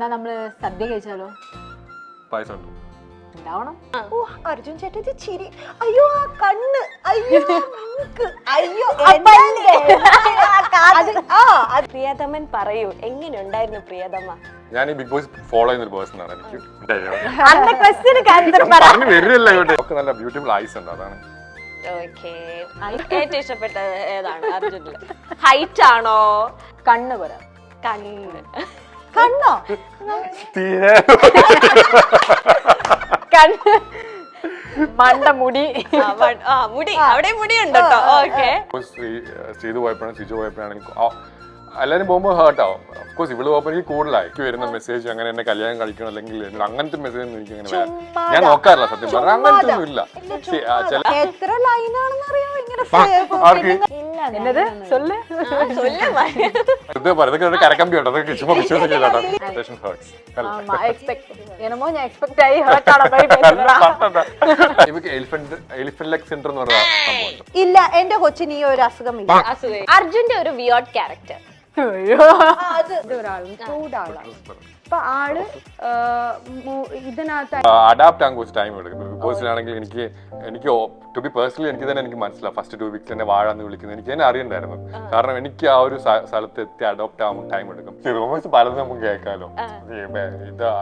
എന്നാ നമ്മള് സദ്യ കഴിച്ചാലോ? പായസം ഉണ്ടാവണം. ഓ അർജുൻ ചേട്ടൻ ചിരി, അയ്യോ ആ കണ്ണ്, അയ്യോ മൂക്ക്, അയ്യോ പ്രിയതമൻ പറയൂ, എങ്ങനെയുണ്ടായിരുന്നു പ്രിയതമ? ഞാൻ ഈ ബിഗ് ബോസ് ഫോളോ ചെയ്യുന്ന ഒരു പേഴ്സൺ ആണ്. എനിക്ക് നല്ല ബ്യൂട്ടിഫുൾ ഐസ് ഉണ്ട്, അതാണ്. ഏറ്റവും ഇഷ്ടപ്പെട്ടത് ഏതാണ് അർജുനില്? ഹൈറ്റ് ആണോ? കണ്ണ് പറയാം. കണ്ണ്. കണ്ണോ? കണ്ണ്, മണ്ട, മുടി. മുടി, അവിടെ മുടി ഉണ്ട് കേട്ടോ. ഓക്കെ. ശ്രീതു പോയപ്പോഴാണ്, സിജു പോയപ്പോഴാണെങ്കിൽ എല്ലാവരും പോകുമ്പോൾ ഹേർട്ട് ആവും. ഓഫ്കോഴ്സ് ഇവള് പോകുമ്പോൾ എനിക്ക് കൂടുതലായി വരുന്ന മെസ്സേജ്, അങ്ങനെ എന്നെ കല്യാണം കഴിക്കണം അല്ലെങ്കിൽ അങ്ങനത്തെ മെസ്സേജ് ഒന്നും എനിക്ക് അങ്ങനെ വരാം. ഞാൻ നോക്കാറില്ല സത്യം പറഞ്ഞാൽ, അങ്ങനത്തെ ഒന്നും ഇല്ല. എത്ര ലൈനാണെന്ന് അറിയോ ഇങ്ങനെ എന്നത് சொல்லு ഇതൊക്കെ കരക്കമ്പി ഉണ്ടോ, അതൊക്കെ ചുമ്മാ വിശ്വസിക്കില്ല. என்னமோ ഞാൻ എക്സ്പെക്ട് ആയി ഹേർട്ട് ആണ് പോയി പേசுறா. ഇവക്ക് എലിഫന്റ് ലെഗ് സിൻഡ്രോം എന്ന് പറഞ്ഞ സംഭവം ഇല്ല. എന്റെ കൊച്ചിന് ഈ ഒരു അസുഖമില്ല. അർജുന്റെ ഒരു വിയേർഡ് ക്യാരക്ടർ. ഒരാളും ചൂടാളാണ്. അപ്പൊ ആള് ഇതിനകത്ത് അഡാപ്റ്റ് ആകാൻ കുറച്ച് ടൈം എടുക്കും. ബിഗ് ബോസിലാണെങ്കിൽ എനിക്ക് ടു ബി പേഴ്സണലി എനിക്ക് തന്നെ എനിക്ക് മനസ്സിലാവും. ഫസ്റ്റ് 2 വീക്സ് തന്നെ വാഴാന്ന് വിളിക്കുന്നത് എനിക്ക് തന്നെ അറിയണ്ടായിരുന്നു. കാരണം എനിക്ക് ആ ഒരു സ്ഥലത്ത് എത്തി അഡോപ്റ്റ് ആകുമ്പോൾ ടൈം എടുക്കും. റൂമേഴ്സ് പലതും നമുക്ക് കേൾക്കാമല്ലോ.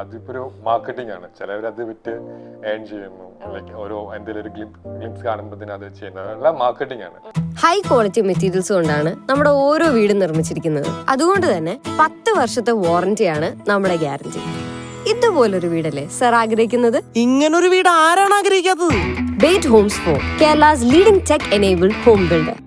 അതിപ്പോ ഒരു മാർക്കറ്റിംഗ് ആണ്. ചിലവരത് വിറ്റ് ഏൺ ചെയ്യുന്നു. ലൈക്ക് ഓരോ എന്തെങ്കിലും ഒരു ഗ്ലിംസ് കാണുമ്പോൾ അത് ചെയ്യുന്നത് എല്ലാം മാർക്കറ്റിംഗ് ആണ്. ഹൈ ക്വാളിറ്റി മെറ്റീരിയൽസ് കൊണ്ടാണ് നമ്മുടെ ഓരോ വീടും നിർമ്മിച്ചിരിക്കുന്നത്. അതുകൊണ്ട് തന്നെ 10 വർഷത്തെ വാറന്റിയാണ് നമ്മുടെ ഗ്യാരണ്ടി. ഇതുപോലൊരു വീടല്ലേ സർ ആഗ്രഹിക്കുന്നത്? ഇങ്ങനൊരു വീട് ആരാണ് ആഗ്രഹിക്കാത്തത്? Byte Homes for Kerala's leading tech enabled home builder.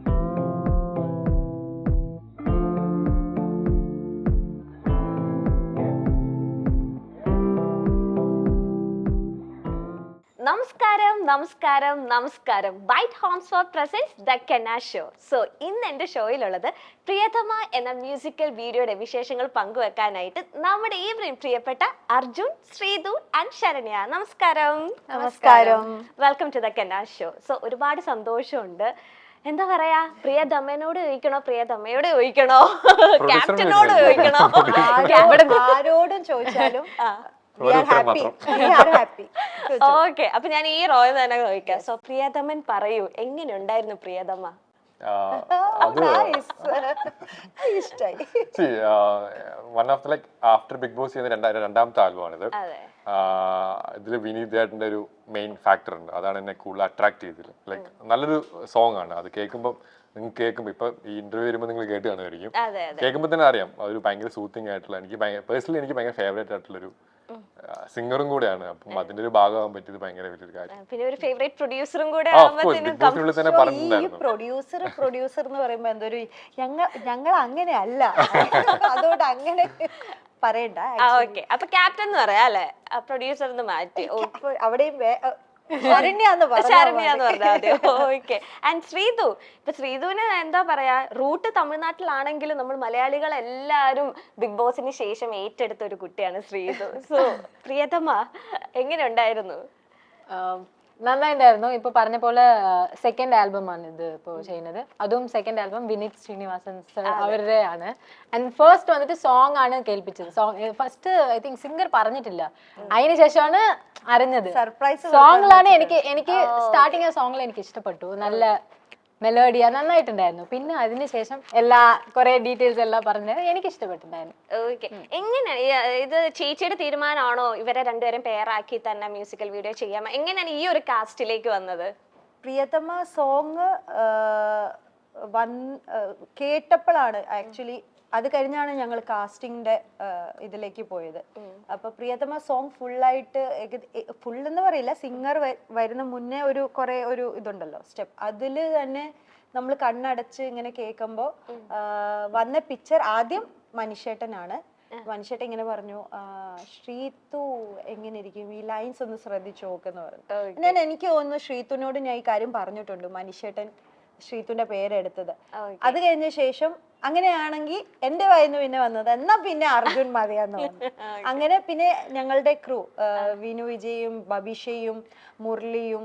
നമസ്കാരം നമസ്കാരം നമസ്കാരം. Byte Homes for presents the Kena show. So ഇന്ന് എൻ്റെ ഷോയിലുള്ളത് പ്രിയതമ എന്ന മ്യൂസിക്കൽ വീഡിയോയുടെ വിശേഷങ്ങൾ പങ്കുവെക്കാനായിട്ട് നമ്മുടെ ഏവരെയും പ്രിയപ്പെട്ട അർജുൻ, ശ്രീതു ആൻഡ് ശരണ്യ. നമസ്കാരം. നമസ്കാരം. Welcome to the Kena show. So ഒരുപാട് സന്തോഷമുണ്ട്. എന്താ പറയാ, പ്രിയതമനോട് ചോദിക്കണോ, പ്രിയതമയോട് ചോദിക്കണോ, ക്യാപ്റ്റനോട് ചോദിക്കണോ, ആരോടും ചോദിച്ചാലും ഓക്കെ. അപ്പൊ ഞാൻ ഈ റോയിൽ തന്നെ ചോദിക്കാം. സോ പ്രിയതമൻ പറയൂ, എങ്ങനെയുണ്ടായിരുന്നു പ്രിയതമ? One of like after Bigg Boss ചെയ്യുന്ന രണ്ടാമത്തെ ആൽബമാണിത്. ഇതിൽ വിനീതേട്ടൻ്റെ ഒരു മെയിൻ ഫാക്ടർ ഉണ്ട്. അതാണ് എന്നെ കൂടുതൽ അട്രാക്ട് ചെയ്തത്. ലൈക്ക് നല്ലൊരു സോങ് ആണ്. അത് കേൾക്കുമ്പോൾ നിങ്ങൾക്ക് കേൾക്കുമ്പോൾ ഇപ്പൊ ഈ ഇന്റർവ്യൂ വരുമ്പോൾ നിങ്ങൾ കേട്ട് കാണുമായിരിക്കും. കേൾക്കുമ്പോൾ തന്നെ അറിയാം അതൊരു ഭയങ്കര സൂത്തിങ് ആയിട്ടുള്ള, എനിക്ക് പേഴ്സണലി എനിക്ക് ഭയങ്കര ഫേവറേറ്റ് ആയിട്ടുള്ളൊരു സിംഗറും കൂടെയാണ്. അപ്പം അതിന്റെ ഒരു ഭാഗമാകാൻ പറ്റിയത് ഭയങ്കര വലിയൊരു കാര്യം. പിന്നെ ഒരു ഫേവറേറ്റ് പ്രൊഡ്യൂസറും കൂടെ പ്രൊഡ്യൂസർ എന്ന് പറയുമ്പോ എന്തൊരു ഞങ്ങൾ അങ്ങനെ അല്ല, അതുകൊണ്ട് അങ്ങനെ പറയണ്ട. അപ്പൊ ക്യാപ്റ്റൻ എന്ന് പറയാ അല്ലെ, പ്രൊഡ്യൂസർ മാറ്റി അവിടെയും ശ്രീതു. ഇപ്പൊ ശ്രീതുവിന് എന്താ പറയാ, റൂട്ട് തമിഴ്നാട്ടിലാണെങ്കിലും നമ്മൾ മലയാളികൾ എല്ലാരും ബിഗ് ബോസിന് ശേഷം ഏറ്റെടുത്ത ഒരു കുട്ടിയാണ് ശ്രീതു. സോ പ്രിയതമ എങ്ങനെ ഉണ്ടായിരുന്നു? നന്നായിട്ടുണ്ടായിരുന്നു. ഇപ്പൊ പറഞ്ഞ പോലെ സെക്കൻഡ് ആൽബമാണ് ഇത് ഇപ്പോ ചെയ്യുന്നത്. അതും സെക്കൻഡ് ആൽബം വിനീത് ശ്രീനിവാസൻ അവരുടെ ആണ്. ആൻഡ് ഫസ്റ്റ് വന്നിട്ട് സോങ് ആണ് കേൾപ്പിച്ചത്. Song first I think singer പറഞ്ഞിട്ടില്ല, അതിന് ശേഷമാണ് അറിഞ്ഞത്. സർപ്രൈസ് സോങ്ങിലാണ് എനിക്ക് സ്റ്റാർട്ടിങ് സോങ്ങിൽ എനിക്ക് ഇഷ്ടപ്പെട്ടു. നല്ല മെലോഡിയ നന്നായിട്ടുണ്ടായിരുന്നു. പിന്നെ അതിനുശേഷം കുറെ ഡീറ്റെയിൽസ് എല്ലാം പറഞ്ഞത് എനിക്ക് ഇഷ്ടപ്പെട്ടിട്ടുണ്ടായിരുന്നു. ഓക്കെ. എങ്ങനെയാണ് ഇത് ചേച്ചിയുടെ തീരുമാനമാണോ ഇവരെ രണ്ടുപേരും പെയറാക്കി തന്നെ മ്യൂസിക്കൽ വീഡിയോ ചെയ്യാമോ? എങ്ങനെയാണ് ഈ ഒരു കാസ്റ്റിലേക്ക് വന്നത്? പ്രിയതമ സോങ് കേട്ടപ്പോഴാണ് ആക്ച്വലി, അത് കഴിഞ്ഞാണ് ഞങ്ങൾ കാസ്റ്റിംഗിന്റെ ഇതിലേക്ക് പോയത്. അപ്പൊ പ്രിയതമ സോങ് ഫുള്ളായിട്ട്, ഫുൾ എന്ന് പറയില്ല, സിംഗർ വരുന്ന മുന്നേ ഒരു ഇതുണ്ടല്ലോ സ്റ്റെപ്പ്, അതില് തന്നെ നമ്മൾ കണ്ണടച്ച് ഇങ്ങനെ കേൾക്കുമ്പോൾ വന്ന പിക്ചർ ആദ്യം മനുഷ്യേട്ടനാണ്. മനുഷ്യേട്ടൻ ഇങ്ങനെ പറഞ്ഞു, ശ്രീതു എങ്ങനെ ഇരിക്കും, ഈ ലൈൻസ് ഒന്ന് ശ്രദ്ധിച്ചു നോക്കെന്ന് പറഞ്ഞു. എനിക്ക് തോന്നുന്നു ശ്രീതുവിനോട് ഞാൻ ഈ കാര്യം പറഞ്ഞിട്ടുണ്ട്, മനുഷ്യേട്ടൻ ശ്രീതുവിന്റെ പേരെടുത്തത്. അത് കഴിഞ്ഞ ശേഷം അങ്ങനെയാണെങ്കിൽ എന്റെ വായിന്ന് പിന്നെ വന്നത് എന്നാ പിന്നെ അർജുൻ മതിയാന്ന് പറഞ്ഞു. അങ്ങനെ പിന്നെ ഞങ്ങളുടെ ക്രൂ വിനു വിജയും ബബീഷയും മുരളിയും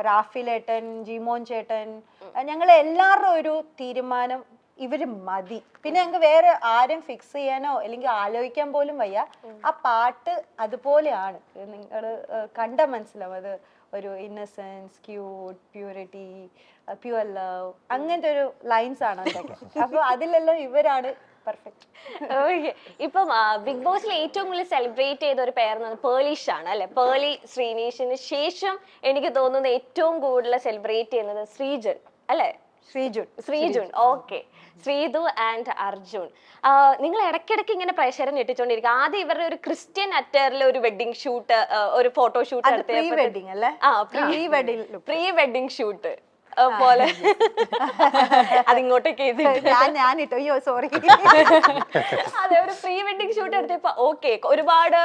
റാഫിലേട്ടൻ, ജിമോൻ ചേട്ടൻ, ഞങ്ങൾ എല്ലാവരുടെ ഒരു തീരുമാനം ഇവര് മതി. പിന്നെ ഞങ്ങൾക്ക് വേറെ ആരും ഫിക്സ് ചെയ്യാനോ അല്ലെങ്കിൽ ആലോചിക്കാൻ പോലും വയ്യ. ആ പാട്ട് അതുപോലെയാണ്, നിങ്ങൾ കണ്ട മനസ്സിലാവും. അത് ഒരു innocence, cute, purity, pure love, അങ്ങനത്തെ ഒരു ലൈൻസ് ആണ് അതൊക്കെ. അപ്പൊ അതിലെല്ലാം ഇവരാണ് പെർഫെക്റ്റ്. ഓക്കെ, ഇപ്പം ബിഗ് ബോസിൽ ഏറ്റവും കൂടുതൽ സെലിബ്രേറ്റ് ചെയ്ത ഒരു പേർ പേർലിഷ് ആണ് അല്ലെ? പേർലി ശ്രീനീഷിന് ശേഷം എനിക്ക് തോന്നുന്നത് ഏറ്റവും കൂടുതൽ സെലിബ്രേറ്റ് ചെയ്യുന്നത് ശ്രീജൻ അല്ലെ? ശ്രീജുൻ. Okay, Sreethu and Arjun. നിങ്ങൾ ഇടയ്ക്കിടയ്ക്ക് ഇങ്ങനെ പ്രഷർ ഞെട്ടിച്ചോണ്ടിരിക്കും. ആദ്യം ഇവരുടെ ഒരു ക്രിസ്ത്യൻ അറ്ററിൽ ഒരു വെഡിങ് ഷൂട്ട്, ഒരു ഫോട്ടോഷൂട്ട് പ്രീ വെഡിങ് ഷൂട്ട് പോലെ അതിങ്ങോട്ടേക്ക് ഞാനിട്ടോ, അയ്യോ സോറി. അതെ, ഒരു പ്രീ വെഡിങ് ഷൂട്ട് എടുത്തപ്പോ ഓക്കെ, ഒരുപാട്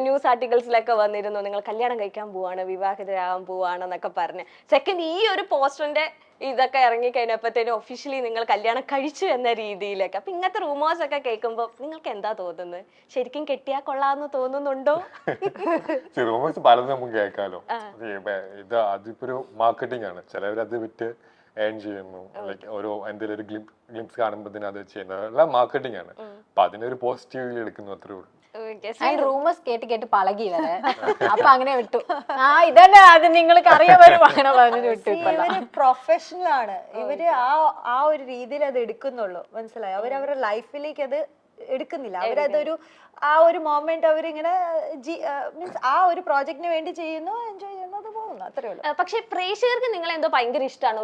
ന്യൂസ് ആർട്ടിക്കിൾസിലൊക്കെ വന്നിരുന്നു നിങ്ങൾ കല്യാണം കഴിക്കാൻ പോവാണ്, വിവാഹിതരാകാൻ പോവാണെന്നൊക്കെ പറഞ്ഞ്. സെക്കൻഡ്, ഈ ഒരു പോസ്റ്ററിന്റെ ഇതൊക്കെ ഇറങ്ങി കഴിഞ്ഞപ്പോഴത്തേനും ഒഫീഷ്യലി നിങ്ങൾ കല്യാണം കഴിച്ചു എന്ന രീതിയിലൊക്കെ. അപ്പൊ ഇങ്ങനത്തെ റൂമേഴ്സ് ഒക്കെ കേൾക്കുമ്പോ നിങ്ങൾക്ക് എന്താ തോന്നുന്നത്? ശരിക്കും കെട്ടിയാ കൊള്ളാന്ന് തോന്നുന്നുണ്ടോ? റൂമേഴ്സ് പലതും നമുക്ക് കേൾക്കാലോ. ഇത് അതിപ്പോ ഒരു മാർക്കറ്റിംഗ് ആണ്. ചിലവരത് വിറ്റ് ഏൺ ചെയ്യുന്നു, ലൈക്ക് ഓരോ എന്തെങ്കിലും ഒരു ഗ്ലിംസ് കാണുമ്പോൾ അത് ചെയ്യുന്നത് എല്ലാം മാർക്കറ്റിംഗ് ആണ്. അപ്പൊ അതിനൊരു പോസിറ്റീവ്ലി എടുക്കുന്നു, അത്രേ ഉള്ളൂ. റൂമേഴ്സ് കേട്ട് പളകി വരെ അപ്പൊ അങ്ങനെ വിട്ടു. ഇതന്നെ അത് നിങ്ങൾക്ക് അറിയാൻ വരും അങ്ങനെ പറഞ്ഞു വിട്ടു. ഇവര് പ്രൊഫഷണൽ ആണ്. ഇവര് ആ ഒരു രീതിയിൽ അത് എടുക്കുന്നുള്ളൂ, മനസ്സിലായോ? അവരവരുടെ ലൈഫിലേക്ക് അത് എടുക്കുന്നില്ല. അവരതൊരു ആ ഒരു മൊമെന്റ് അവരിങ്ങനെ മീൻസ് ആ ഒരു പ്രോജക്റ്റിന് വേണ്ടി ചെയ്യുന്നു, എൻജോയ് ചെയ്യുന്നു, അത് പോകുന്നു, അത്രേ ഉള്ളൂ. പക്ഷെ പ്രേക്ഷകർക്ക് നിങ്ങൾ എന്തോ ഭയങ്കര ഇഷ്ടമാണ്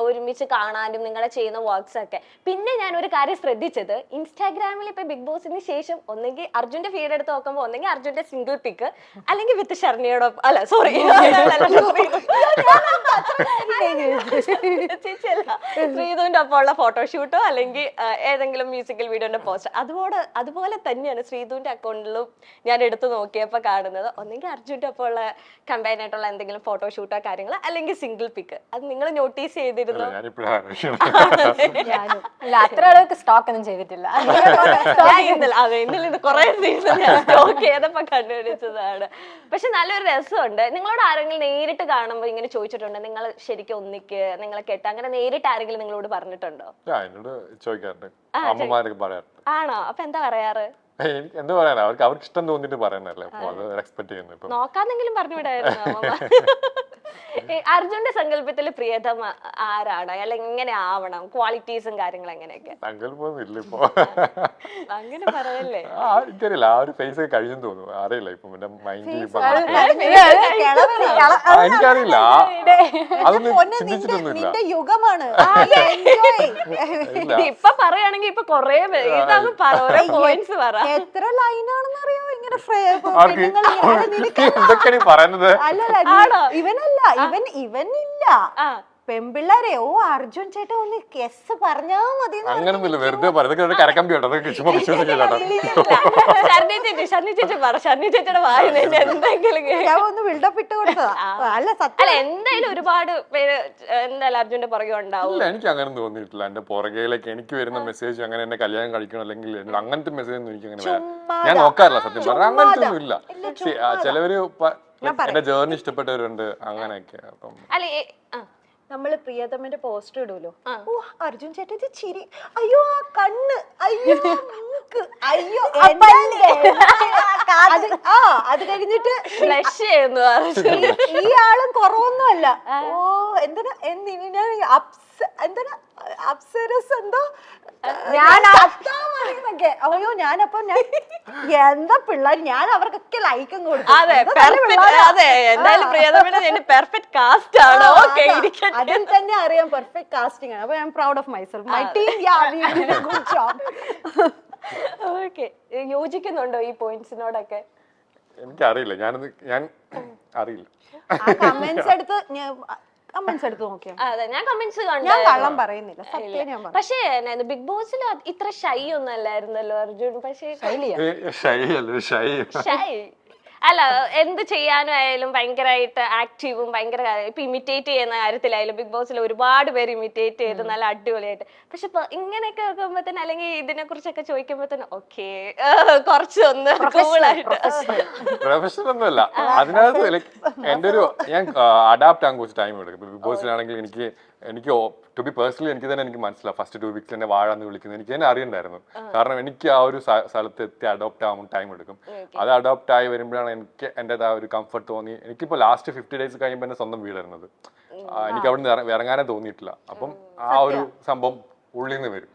ഒരുമിച്ച് കാണാനും നിങ്ങളെ ചെയ്യുന്ന വർക്ക്സ് ഒക്കെ. പിന്നെ ഞാൻ ഒരു കാര്യം ശ്രദ്ധിച്ചത്, ഇൻസ്റ്റാഗ്രാമിൽ ഇപ്പൊ ബിഗ് ബോസിന് ശേഷം ഒന്നെങ്കിൽ അർജുന്റെ ഫീഡ് എടുത്ത് നോക്കുമ്പോൾ ഒന്നെങ്കിൽ അർജുന്റെ സിംഗിൾ പിക്ക്, അല്ലെങ്കിൽ വിത്ത് ഷർണിയോടൊപ്പം, അല്ല സോറി ശ്രീധുവിന്റെ ഒപ്പം ഉള്ള ഫോട്ടോഷൂട്ടോ അല്ലെങ്കിൽ ഏതെങ്കിലും മ്യൂസിക്കൽ വീഡിയോന്റെ പോസ്റ്റ്, അതുപോലെ തന്നെയാണ് ശ്രീധുവിന്റെ അക്കൗണ്ടിലും ഞാൻ എടുത്തു നോക്കിയപ്പോ കാണുന്നത്. ഒന്നെങ്കിൽ അർജുന്റെ ഒപ്പം ഉള്ള കമ്പൈൻ ആയിട്ടുള്ള എന്തെങ്കിലും ഫോട്ടോഷൂട്ടോ കാര്യങ്ങൾ, അല്ലെങ്കിൽ സിംഗിൾ പിക്ക്. അത് നിങ്ങൾ നോട്ടീസ് ചെയ്തിരുന്നു? അത്ര അളவுக்கு സ്റ്റോക്ക് ഒന്നും ചെയ്തിട്ടില്ല. ഇന്നലെ ഇത് കുറെ സ്റ്റോക്ക് ചെയ്തപ്പോ കണ്ടുപിടിച്ചതാണ്. പക്ഷെ നല്ലൊരു രസമുണ്ട്. നിങ്ങളോട് ആരെങ്കിലും നേരിട്ട് കാണുമ്പോൾ ഇങ്ങനെ ചോദിച്ചിട്ടുണ്ടോ നിങ്ങൾ ശരിക്കും ഒന്നിക്ക്, നിങ്ങളെ കേട്ട്, അങ്ങനെ നേരിട്ട് ആരെങ്കിലും നിങ്ങളോട് പറഞ്ഞിട്ടുണ്ടോ? ചോദിക്കാറുണ്ട്, അമ്മമാരൊക്കെ പറയാറുണ്ട്. ആണോ? അപ്പൊ എന്താ പറയാറ്? എനിക്ക് എന്താ പറയാനാ, അവർക്ക് ഇഷ്ടം തോന്നിട്ട് പറയുന്നല്ലേ, അപ്പൊ അത് എക്സ്പെക്ട് ചെയ്യുന്നു. നോക്കാന്നെങ്കിലും പറഞ്ഞു വിടായിരുന്നു. അർജുന്റെ സങ്കല്പത്തിൽ പ്രിയതമ ആരാണ്, അല്ലെങ്കിൽ എങ്ങനെ ആവണം, ക്വാളിറ്റീസും കാര്യങ്ങളും എങ്ങനെയൊക്കെ? സങ്കല്പമൊന്നും ഇല്ല ഇപ്പൊ. അങ്ങനെ പറയല്ലേ? എനിക്കറിയില്ല, ആ ഒരു ഫേസ് ഒക്കെ കഴിയും തോന്നുന്നു. അറിയില്ല ഇപ്പൊ എന്റെ മൈൻഡിൽ എനിക്കറിയില്ല, അതൊന്നും ചിന്തിച്ചിട്ടൊന്നുമില്ല. യുഗമാണ് ഇപ്പൊ പറയുകയാണെങ്കിൽ ഇപ്പൊ കൊറേ ഓരോ പോയിന്റ്സ് പറ. എത്ര ലൈനാണെന്ന് അറിയോ ഇങ്ങനെ പറയുന്നത്? ഇവനല്ല, ഇവനില്ല പെമ്പിള്ളേരെ. ഓ അർജുൻ ചേട്ടൻ ഒന്ന് കെസ് പറഞ്ഞാ മതി. അങ്ങനൊന്നുമില്ല, വെറുതെ പറയുന്നത് കരക്കമ്പി കേട്ടോ, ചുമ്മാ വിശ്വസിക്കില്ല. ചേച്ചിയുടെ വായന എന്തെങ്കിലും ഞാൻ ഒന്ന് ബിൽഡപ്പ് ഇട്ട് കൊടുത്തതാ. അല്ല സത്യം, അല്ല എന്തായാലും ഒരുപാട് പേര് എന്തായാലും അർജുന്റെ പുറകെ ഉണ്ടാവും. ഇല്ല, എനിക്ക് അങ്ങനെ തോന്നിയിട്ടില്ല. എന്റെ പുറകേലേക്ക് എനിക്ക് വരുന്ന മെസ്സേജ് അങ്ങനെ എന്നെ കല്യാണം കഴിക്കണം അല്ലെങ്കിൽ അങ്ങനത്തെ മെസ്സേജ് ഒന്നും എനിക്ക് അങ്ങനെ ഞാൻ നോക്കാറില്ല സത്യം പറഞ്ഞാൽ. അങ്ങനത്തെ ഒന്നും ഇല്ല. ചിലവര് എന്റെ ജേർണി ഇഷ്ടപ്പെട്ടവരുണ്ട്, അങ്ങനെയൊക്കെ. അപ്പം നമ്മള് പ്രിയതമന്റെ പോസ്റ്റർ ഇടൂലോ, ഓ അർജുൻ ചേട്ടൻ ഇത് ചിരി, അയ്യോ ആ കണ്ണ്, അയ്യോ മൂക്ക്, അയ്യോ അത് കഴിഞ്ഞിട്ട് ഈ ആളും കുറവൊന്നുമല്ല. ഓ എന്തിനാ എന്തിനാ അപ്സരസ് എന്തോ അയ്യോ ഞാനപ്പൊ എന്താ പിള്ളേർ, ഞാൻ അവർക്കൊക്കെ ലൈക്കും കൊടുക്കും. അതിൽ തന്നെ അറിയാം പെർഫെക്റ്റ് കാസ്റ്റിംഗ് ആണ്. അപ്പൊ I am proud of myself, my team. Good job. Okay, യോജിക്കുന്നുണ്ടോ ഈ പോയിന്റ്സിനോടൊക്കെ? എനിക്കറിയില്ല, ഞാൻ അറിയില്ല. കമന്റ്സ് എടുത്ത് നോക്കിയാ. അതെ, ഞാൻ കമന്റ്സ് ഞാൻ കള്ളം പറയുന്നില്ല, സത്യം ഞാൻ പറയും. പക്ഷേ ബിഗ് ബോസിൽ ഇത്ര ഷൈ ഒന്നും അല്ലായിരുന്നല്ലോ അർജുൻ. പക്ഷേ ഷൈ അല്ല, എന്ത് ചെയ്യാനും ആയാലും ഭയങ്കരമായിട്ട് ആക്റ്റീവും ഭയങ്കര ഇപ്പൊ ഇമിറ്റേറ്റ് ചെയ്യുന്ന കാര്യത്തിലായാലും ബിഗ് ബോസിൽ ഒരുപാട് പേര് ഇമിറ്റേറ്റ് ചെയ്ത് നല്ല അടിപൊളിയായിട്ട്. പക്ഷെ ഇപ്പൊ ഇങ്ങനെയൊക്കെ വെക്കുമ്പോ തന്നെ, അല്ലെങ്കിൽ ഇതിനെ കുറിച്ചൊക്കെ ചോദിക്കുമ്പോ തന്നെ ഓക്കെ കുറച്ചൊന്ന് കൂളായിട്ട്. പ്രൊഫഷണൽ ഒന്നുമല്ല അതിനകത്ത്. എന്റെ ഒരു ഞാൻ അഡാപ്റ്റ് ആകാൻ കുറച്ച് ടൈം എടുക്കും. ബിഗ് ബോസിലാണെങ്കിൽ എനിക്ക് എനിക്ക് ടു ബി പേഴ്സണലി എനിക്ക് തന്നെ എനിക്ക് മനസ്സിലാവും ഫസ്റ്റ് 2 വീക്സ് എന്നെ വാഴ എന്ന് വിളിക്കുന്നത് എനിക്ക് തന്നെ അറിയണ്ടായിരുന്നു. കാരണം എനിക്ക് ആ ഒരു സ്ഥലത്ത് എത്തി അഡോപ്റ്റ് ആവാൻ ടൈം എടുക്കും. അത് അഡോപ്റ്റ് ആയി വരുമ്പോഴാണ് എനിക്ക് എൻ്റെതായ ഒരു കംഫർട്ട് തോന്നി. എനിക്കിപ്പോൾ ലാസ്റ്റ് 50 days കഴിയുമ്പോൾ എന്നെ സ്വന്തം വീട് വരുന്നത്. എനിക്ക് അവിടെ നിന്ന് ഇറങ്ങാനേ തോന്നിയിട്ടില്ല. അപ്പം ആ ഒരു സംഭവം ഉള്ളിൽ നിന്ന് വരും.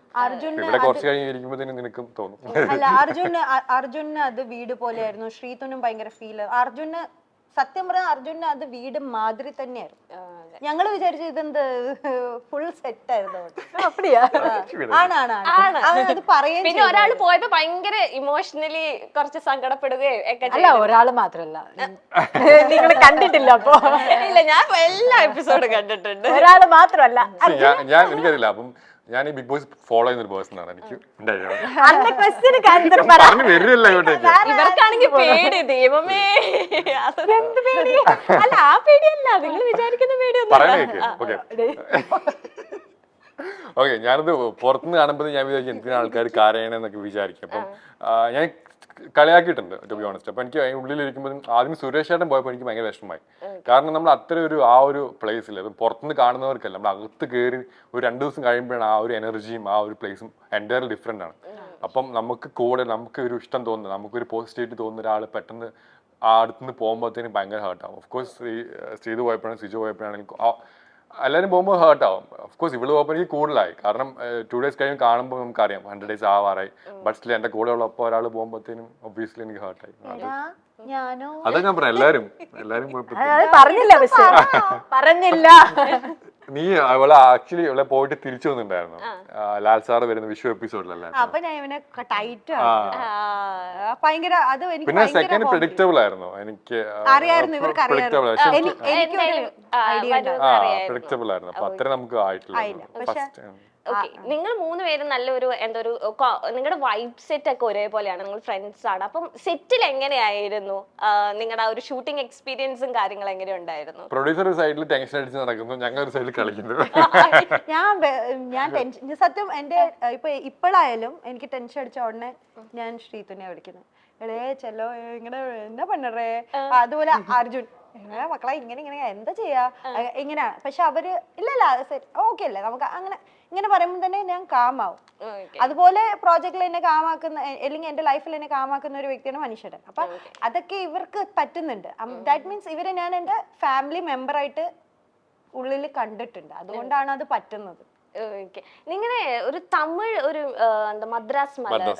ഇവിടെ കുറച്ച് കഴിഞ്ഞ് ഇരിക്കുമ്പോഴത്തേനും നിനക്കും തോന്നും. അല്ല, അർജുന് അത് വീട് പോലെയായിരുന്നു. ശ്രീതുനും ഭയങ്കര ഫീൽ. അർജുന് സത്യം പറഞ്ഞാൽ അർജുന് അത് വീട് മാതിരി തന്നെയായിരുന്നു. ഞങ്ങള് വിചാരിച്ചു ഇതെന്ത് ഫുൾ സെറ്റ് ആയിരുന്നു. அப்படியா? അത് പറയും. പിന്നെ ഒരാൾ പോയപ്പോ ഭയങ്കര ഇമോഷണലി കുറച്ച് സങ്കടപ്പെടുകയും ഒക്കെ അല്ല, ഒരാള് മാത്രല്ല, നിങ്ങൾ കണ്ടിട്ടില്ല. അപ്പൊ ഇല്ല, ഞാൻ എല്ലാ എപ്പിസോഡും കണ്ടിട്ടുണ്ട്. ഒരാള് മാത്രല്ല. ഞാൻ എനിക്കറിയില്ല. അപ്പം ഞാൻ ഈ ബിഗ് ബോസ് ഫോളോ ചെയ്യുന്ന ഒരു പേഴ്സൺ ആണ്. എനിക്ക് പറഞ്ഞു വരില്ല ഇങ്ങോട്ടേക്ക്. ഇവർക്കാണെങ്കിൽ പേടി, ദൈവമേ, എന്ത് പേടി? അല്ല, ആ പേടിയല്ല, നിങ്ങൾ വിചാരിക്കുന്ന പേടിയൊന്നും. ഓക്കെ, ഞാനത് പുറത്തുനിന്ന് കാണുമ്പോൾ ഞാൻ വിചാരിക്കും എന്തിനാ ആൾക്കാർ കരയണെന്നൊക്കെ വിചാരിക്കും. അപ്പം ഞാൻ കളിയാക്കിയിട്ടുണ്ട് ടു ബി ഓണസ്റ്റ്. അപ്പൊ എനിക്ക് ഉള്ളിലിരിക്കുമ്പോൾ ആദ്യം സുരേഷ് ചേട്ടൻ പോയപ്പോൾ എനിക്ക് ഭയങ്കര വിഷമമായി. കാരണം നമ്മൾ അത്ര ഒരു ആ ഒരു പ്ലേസിൽ പുറത്തുനിന്ന് കാണുന്നവർക്കല്ല, നമ്മൾ അകത്ത് കയറി ഒരു 2 ദിവസം കഴിയുമ്പോഴാണ് ആ ഒരു എനർജിയും ആ ഒരു പ്ലേസും എൻ്റയർലി ഡിഫറെൻ്റ് ആണ്. അപ്പം നമുക്ക് കൂടെ നമുക്ക് ഒരു ഇഷ്ടം തോന്നുന്നത്, നമുക്കൊരു പോസിറ്റിവിറ്റി തോന്നുന്ന ഒരാൾ പെട്ടെന്ന് ആ അടുത്തുനിന്ന് പോകുമ്പോഴത്തേനും ഭയങ്കര ഹേർട്ടാവും. ഓഫ് കോഴ്സ് ശ്രീതു പോയപ്പോഴാണ്, സിജു പോയപ്പോഴാണെങ്കിൽ എല്ലാവരും പോകുമ്പോൾ ഹേർട്ടാവും. ഓഫ് കോഴ്സ് ഇവള് പോകുമ്പോൾ എനിക്ക് കൂടുതലായി. കാരണം 2 days കഴിയുമ്പോൾ കാണുമ്പോൾ നമുക്കറിയാം 100 days ആവാറായി. ബട്ട് സ്റ്റിൽ എന്റെ കൂടെ ഉള്ളപ്പോൾ ഒരാൾ പോകുമ്പോഴത്തേനും ഒബ്വിയസ്ലി എനിക്ക് ഹേർട്ടായി. അതാ ഞാൻ പറയാം, എല്ലാരും പറഞ്ഞില്ല. നീ അവളെ ആക്ച്വലി അവളെ പോയിട്ട് തിരിച്ചു വന്നിട്ടുണ്ടായിരുന്നു ലാൽ സാറ് വരുന്ന വിഷു എപ്പിസോഡിലല്ലേ. പിന്നെ സെക്കൻഡ് പ്രെഡിക്റ്റബിൾ ആയിരുന്നു. എനിക്ക് പ്രെഡിക്റ്റബിൾ ആയിരുന്നു. അപ്പൊ അത്ര നമുക്ക് ആയിട്ടില്ല. നിങ്ങൾ 3 പേരും നല്ലൊരു എന്തൊരു നിങ്ങളുടെ വൈബ് സെറ്റ് ഒക്കെ ഒരേപോലെയാണ്, നിങ്ങൾ ഫ്രണ്ട്സ് ആണ്. അപ്പം സെറ്റിൽ എങ്ങനെയായിരുന്നു നിങ്ങളുടെ ആ ഒരു ഷൂട്ടിംഗ് എക്സ്പീരിയൻസും കാര്യങ്ങളും എങ്ങനെ ഉണ്ടായിരുന്നു? പ്രൊഡ്യൂസർ സൈഡിൽ ടെൻഷൻ അടിച്ച് നടക്കുന്നു, ഞങ്ങൾ ഒരു സൈഡിൽ കളിക്കുന്നു. ഞാൻ ടെൻഷൻ സത്യം എന്റെ ഇപ്പോഴായാലും എനിക്ക് ടെൻഷൻ അടിച്ച ഉടനെ ഞാൻ ശ്രീതുനെ വിളിക്കുന്നത്. എടേ ചെല്ലോ ഇങ്ങനെ എന്താ പണ്ടേ. അതുപോലെ അർജുൻ മക്കളെ ഇങ്ങനെ എന്താ ചെയ്യാ ഇങ്ങനെയാണ്. പക്ഷെ അവര് ഇല്ലല്ല ഓക്കെ അല്ലേ നമുക്ക് അങ്ങനെ ഇങ്ങനെ പറയുമ്പോൾ തന്നെ ഞാൻ കാമാവും. അതുപോലെ പ്രോജക്റ്റിൽ എന്നെ കാമാക്കുന്ന അല്ലെങ്കിൽ എന്റെ ലൈഫിൽ എന്നെ കാമാക്കുന്ന ഒരു വ്യക്തിയാണ് മനുഷ്യൻ. അപ്പൊ അതൊക്കെ ഇവർക്ക് പറ്റുന്നുണ്ട്. ദാറ്റ് മീൻസ് ഇവരെ ഞാൻ എന്റെ ഫാമിലി മെമ്പർ ആയിട്ട് ഉള്ളിൽ കണ്ടിട്ടുണ്ട്. അതുകൊണ്ടാണ് അത് പറ്റുന്നത്. നിങ്ങനെ ഒരു തമിഴ് ഒരു എന്താ മദ്രാസ് മലർ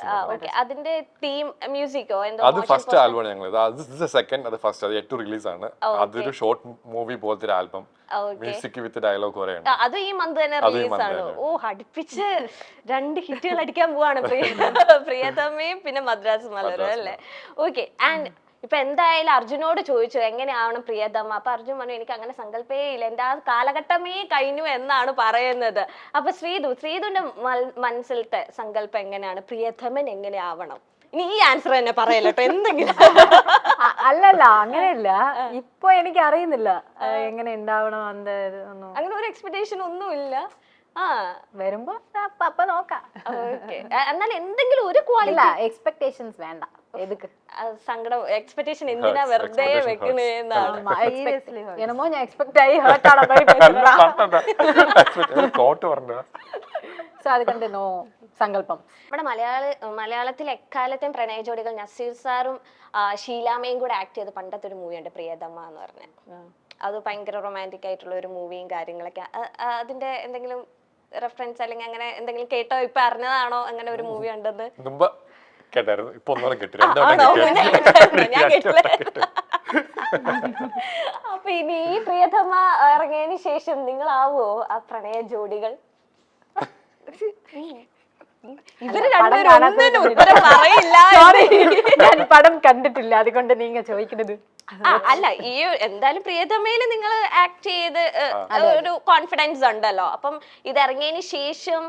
അതിന്റെ തീം മ്യൂസിക്കോ അത് ഫസ്റ്റ് ആൽബം ഞങ്ങൾ സെക്കൻഡ് അത് ഫസ്റ്റ് അത് 8 റിലീസ് ആണ്. അതൊരു ഷോർട്ട് മൂവി പോലത്തെ ഒരു ആൽബം, മ്യൂസിക് വിത്ത് ഡയലോഗ് കുറെ ഉണ്ട്. അത് ഈ മന്ത് തന്നെ റിലീസ് ആണ്. ഓ, അടുപ്പിച്ച് 2 ഹിറ്റുകൾ അടിക്കാൻ പോവാണ് പ്രിയതമയും പിന്നെ മദ്രാസ് മലറും അല്ലേ. ഓക്കെ, ആൻഡ് ഇപ്പൊ എന്തായാലും അർജുനോട് ചോദിച്ചു എങ്ങനെയാവണം പ്രിയതമ. അപ്പൊ അർജുൻ പറഞ്ഞു എനിക്ക് അങ്ങനെ സങ്കല്പേ ഇല്ല, എന്റെ ആ കാലഘട്ടമേ കഴിഞ്ഞു എന്നാണ് പറയുന്നത്. അപ്പൊ ശ്രീതുന്റെ മനസ്സിലത്തെ സങ്കല്പം എങ്ങനെയാണ്, പ്രിയതമൻ എങ്ങനെയാവണം? ഇനി ഈ ആൻസർ തന്നെ പറയല്ലോ എന്തെങ്കിലും. അല്ലല്ല, അങ്ങനെയല്ല. ഇപ്പൊ എനിക്ക് അറിയുന്നില്ല എങ്ങനെ ഉണ്ടാവണം. അങ്ങനെ ഒരു എക്സ്പെക്ടേഷൻ ഒന്നും ഇല്ല. വരുമ്പോ അപ്പൊ നോക്കാം. എന്നാൽ എന്തെങ്കിലും ഒരു ക്വാളിറ്റി എക്സ്പെക്ടേഷൻസ് വേണ്ട. സങ്കടം എക്സ്പെക്ടേഷൻ എന്തിനാ വെറുതെ വെക്കുന്നതെന്നാണ്. ಏನಮೋ ഞാൻ എക്സ്പെക്ട് ആയി ഹേർട്ടാണ് സോ അത് കണ്ട് നോ സങ്കല്പം. നമ്മുടെ മലയാളത്തിൽ എക്കാലത്തെയും പ്രണയ ജോഡികൾ നസീർ സാറും ഷീലാമയും കൂടെ ആക്ട് ചെയ്ത പണ്ടത്തെ ഒരു മൂവിയുണ്ട് പ്രിയതമ എന്ന് പറഞ്ഞ. അത് ഭയങ്കര റൊമാൻറ്റിക് ആയിട്ടുള്ള ഒരു മൂവിയും കാര്യങ്ങളൊക്കെ. അതിന്റെ എന്തെങ്കിലും റെഫറൻസ് അല്ലെങ്കിൽ അങ്ങനെ എന്തെങ്കിലും കേട്ടോ, ഇപ്പൊ അറിഞ്ഞതാണോ അങ്ങനെ ഒരു മൂവി ഉണ്ടെന്ന്? അപ്പൊ ഇനി ഈ പ്രിയതമ ഇറങ്ങിയതിന് ശേഷം നിങ്ങളാവോ ആ പ്രണയ ജോഡികൾ? ഇവര് ഉത്തരം പറയില്ല. ഞാൻ പടം കണ്ടിട്ടില്ല, അതുകൊണ്ട് നീங்க ചോദിക്കുന്നത്. അല്ല, ഈ എന്തായാലും പ്രിയതമയില് നിങ്ങൾ ആക്ട് ചെയ്ത് ഒരു കോൺഫിഡൻസ് ഉണ്ടല്ലോ. അപ്പം ഇത് ഇറങ്ങിയതിന് ശേഷം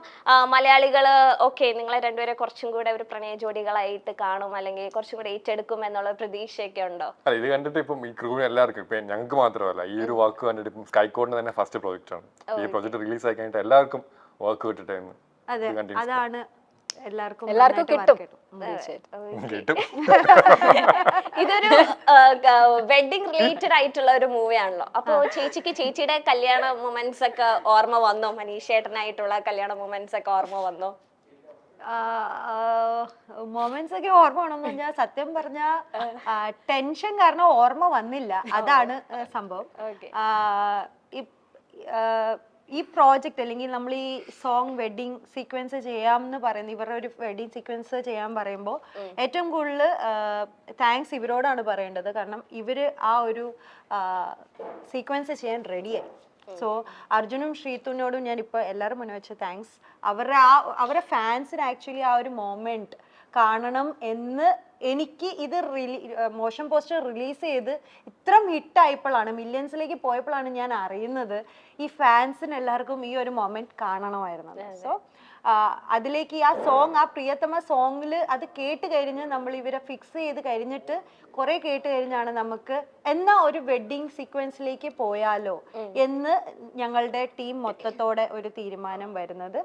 മലയാളികള് ഓക്കെ നിങ്ങളെ രണ്ടുപേരെ കുറച്ചും കൂടെ ഒരു പ്രണയ ജോഡികളായിട്ട് കാണും അല്ലെങ്കിൽ കുറച്ചും കൂടെ ഏറ്റെടുക്കും എന്നുള്ള പ്രതീക്ഷയൊക്കെ ഉണ്ടോ? ഇത് കണ്ടിട്ട് ഇപ്പം ഈ ക്രൂ എല്ലാവർക്കും ഇപ്പൊ ഞങ്ങൾക്ക് മാത്രമല്ല ഈ ഒരു വർക്ക് കണ്ടിട്ട് ഇപ്പം സ്കൈകോഡിന് തന്നെ ഫസ്റ്റ് പ്രോജക്റ്റ് ആണ്. ഈ പ്രോജക്ട് റിലീസ് ആയി കഴിഞ്ഞിട്ട് എല്ലാവർക്കും വർക്ക് കിട്ടിട്ടായിരുന്നു. അതാണ് എല്ലാവർക്കും കിട്ടും. ഇതൊരു വെഡിങ് റിലേറ്റഡ് ആയിട്ടുള്ള ഒരു മൂവി ആണല്ലോ. അപ്പൊ ചേച്ചിക്ക് ചേച്ചിയുടെ കല്യാണ മൊമെന്റ്സ് ഒക്കെ ഓർമ്മ വന്നോ? മനീഷേട്ടനായിട്ടുള്ള കല്യാണ മൊമെന്റ്സ് ഒക്കെ ഓർമ്മ വന്നോ? മൊമെന്റ്സ് ഒക്കെ ഓർമ്മ വേണമെന്ന് പറഞ്ഞാൽ സത്യം പറഞ്ഞ ടെൻഷൻ കാരണം ഓർമ്മ വന്നില്ല. അതാണ് സംഭവം. ഈ പ്രോജക്റ്റ് അല്ലെങ്കിൽ നമ്മൾ ഈ സോങ് വെഡിങ് സീക്വൻസ് ചെയ്യാമെന്ന് പറയുന്നത്, ഇവരുടെ ഒരു വെഡിങ് സീക്വൻസ് ചെയ്യാൻ പറയുമ്പോൾ ഏറ്റവും കൂടുതൽ താങ്ക്സ് ഇവരോടാണ് പറയേണ്ടത്. കാരണം ഇവര് ആ ഒരു സീക്വൻസ് ചെയ്യാൻ റെഡിയായി. സോ അർജുനും ശ്രീതുവിനോടും ഞാൻ ഇപ്പോൾ എല്ലാവരും മുന്നേ വെച്ച് താങ്ക്സ്. അവരുടെ ഫാൻസിന് ആക്ച്വലി ആ ഒരു മൊമെന്റ് കാണണം എന്ന് എനിക്ക് ഇത് മോഷൻ പോസ്റ്റർ റിലീസ് ചെയ്ത് ഇത്രയും ഹിറ്റായപ്പോഴാണ്, മില്യൺസിലേക്ക് പോയപ്പോഴാണ് ഞാൻ അറിയുന്നത് ഈ ഫാൻസിന് എല്ലാവർക്കും ഈ ഒരു മൊമെന്റ് കാണണമായിരുന്നത്. സോ അതിലേക്ക് ആ സോങ്, ആ പ്രിയതമ സോങ്ങിൽ അത് കേട്ട് കഴിഞ്ഞ് നമ്മൾ ഇവരെ ഫിക്സ് ചെയ്ത് കഴിഞ്ഞിട്ട് കുറെ കേട്ട് കഴിഞ്ഞാണ് നമുക്ക് എന്നാ ഒരു വെഡിങ് സീക്വൻസിലേക്ക് പോയാലോ എന്ന് ഞങ്ങളുടെ ടീം മൊത്തത്തോടെ ഒരു തീരുമാനം വരുന്നത്.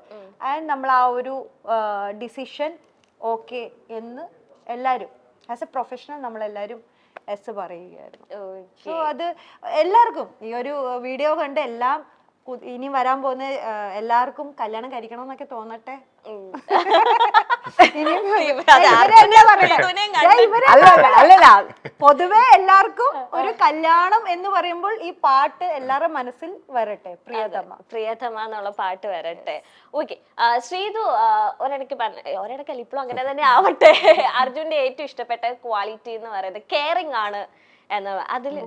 ആൻഡ് നമ്മൾ ആ ഒരു ഡിസിഷൻ ഓക്കെ എന്ന് എല്ലാവരും ആസ് എ പ്രൊഫഷണൽ നമ്മളെല്ലാവരും എസ് പറയുകയായിരുന്നു. സോ അത് എല്ലാവർക്കും ഈ ഒരു വീഡിയോ കണ്ട് എല്ലാം ഇനി വരാൻ പോകുന്ന എല്ലാവർക്കും കല്യാണം കഴിക്കണമെന്നൊക്കെ തോന്നട്ടെ. അല്ലല്ല, പൊതുവെ എല്ലാവർക്കും ഒരു കല്യാണം എന്ന് പറയുമ്പോൾ ഈ പാട്ട് എല്ലാവരുടെ മനസ്സിൽ വരട്ടെ, പ്രിയതമ എന്നുള്ള പാട്ട് വരട്ടെ. ഓക്കെ, ശ്രീതു ഒരിടക്കല്ല ഇപ്പോഴും അങ്ങനെ തന്നെ ആവട്ടെ. അർജുന്റെ ഏറ്റവും ഇഷ്ടപ്പെട്ട ക്വാളിറ്റി എന്ന് പറയുന്നത് കെയറിംഗ് ആണ് എന്ന്. അതില്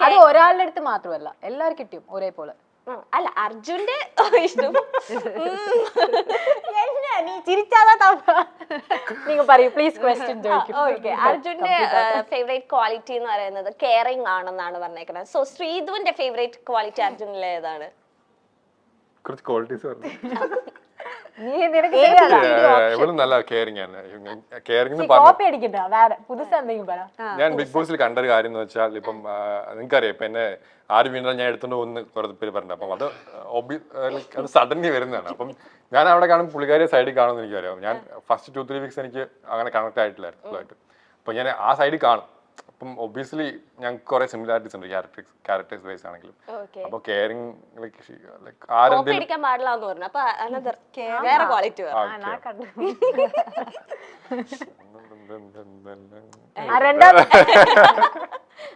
അത് ഒരാളുടെ അടുത്ത് മാത്രമല്ല, എല്ലാവർക്കും കിട്ടും ഒരേപോലെ. അല്ല, അർജുന്റെ ഇഷ്ടം അർജുന്റെ ഫേവറേറ്റ് ക്വാളിറ്റി എന്ന് പറയുന്നത് കെയറിംഗ് ആണെന്നാണ് പറഞ്ഞേക്കുന്നത്. സോ ശ്രീധുവിന്റെ ഫേവറേറ്റ് ക്വാളിറ്റി അർജുനിലെ ഏതാണ്? കുറച്ച് ക്വാളിറ്റീസ് പറഞ്ഞു. ഞാൻ ബിഗ് ബോസിൽ കണ്ടൊരു കാര്യം എന്ന് വെച്ചാൽ, ഇപ്പം നിങ്ങൾക്കറിയാം, ഇപ്പൊ എന്നെ ആര് വീണ്ടും ഞാൻ എടുത്തോണ്ട് ഒന്ന് കുറച്ച് പേര് പറഞ്ഞു. അപ്പം അത് അത് സഡൻലി വരുന്നതാണ്. അപ്പം ഞാൻ അവിടെ കാണും, പുള്ളിക്കാരിയെ സൈഡിൽ കാണുമെന്ന് എനിക്കറിയാം. ഞാൻ ഫസ്റ്റ് 2-3 വീക്സ് എനിക്ക് അങ്ങനെ കണക്ട് ആയിട്ടില്ലായിരുന്നു. അപ്പൊ ഞാൻ ആ സൈഡിൽ കാണും. അപ്പം ഒബ്വിയസ്ലി ഞങ്ങൾക്ക് കുറെ സിമിലാരിറ്റീസ് ഉണ്ട് ക്യാരക്ടേഴ്സ് വൈസ് ആണെങ്കിലും. അപ്പൊ കെയറിംഗ്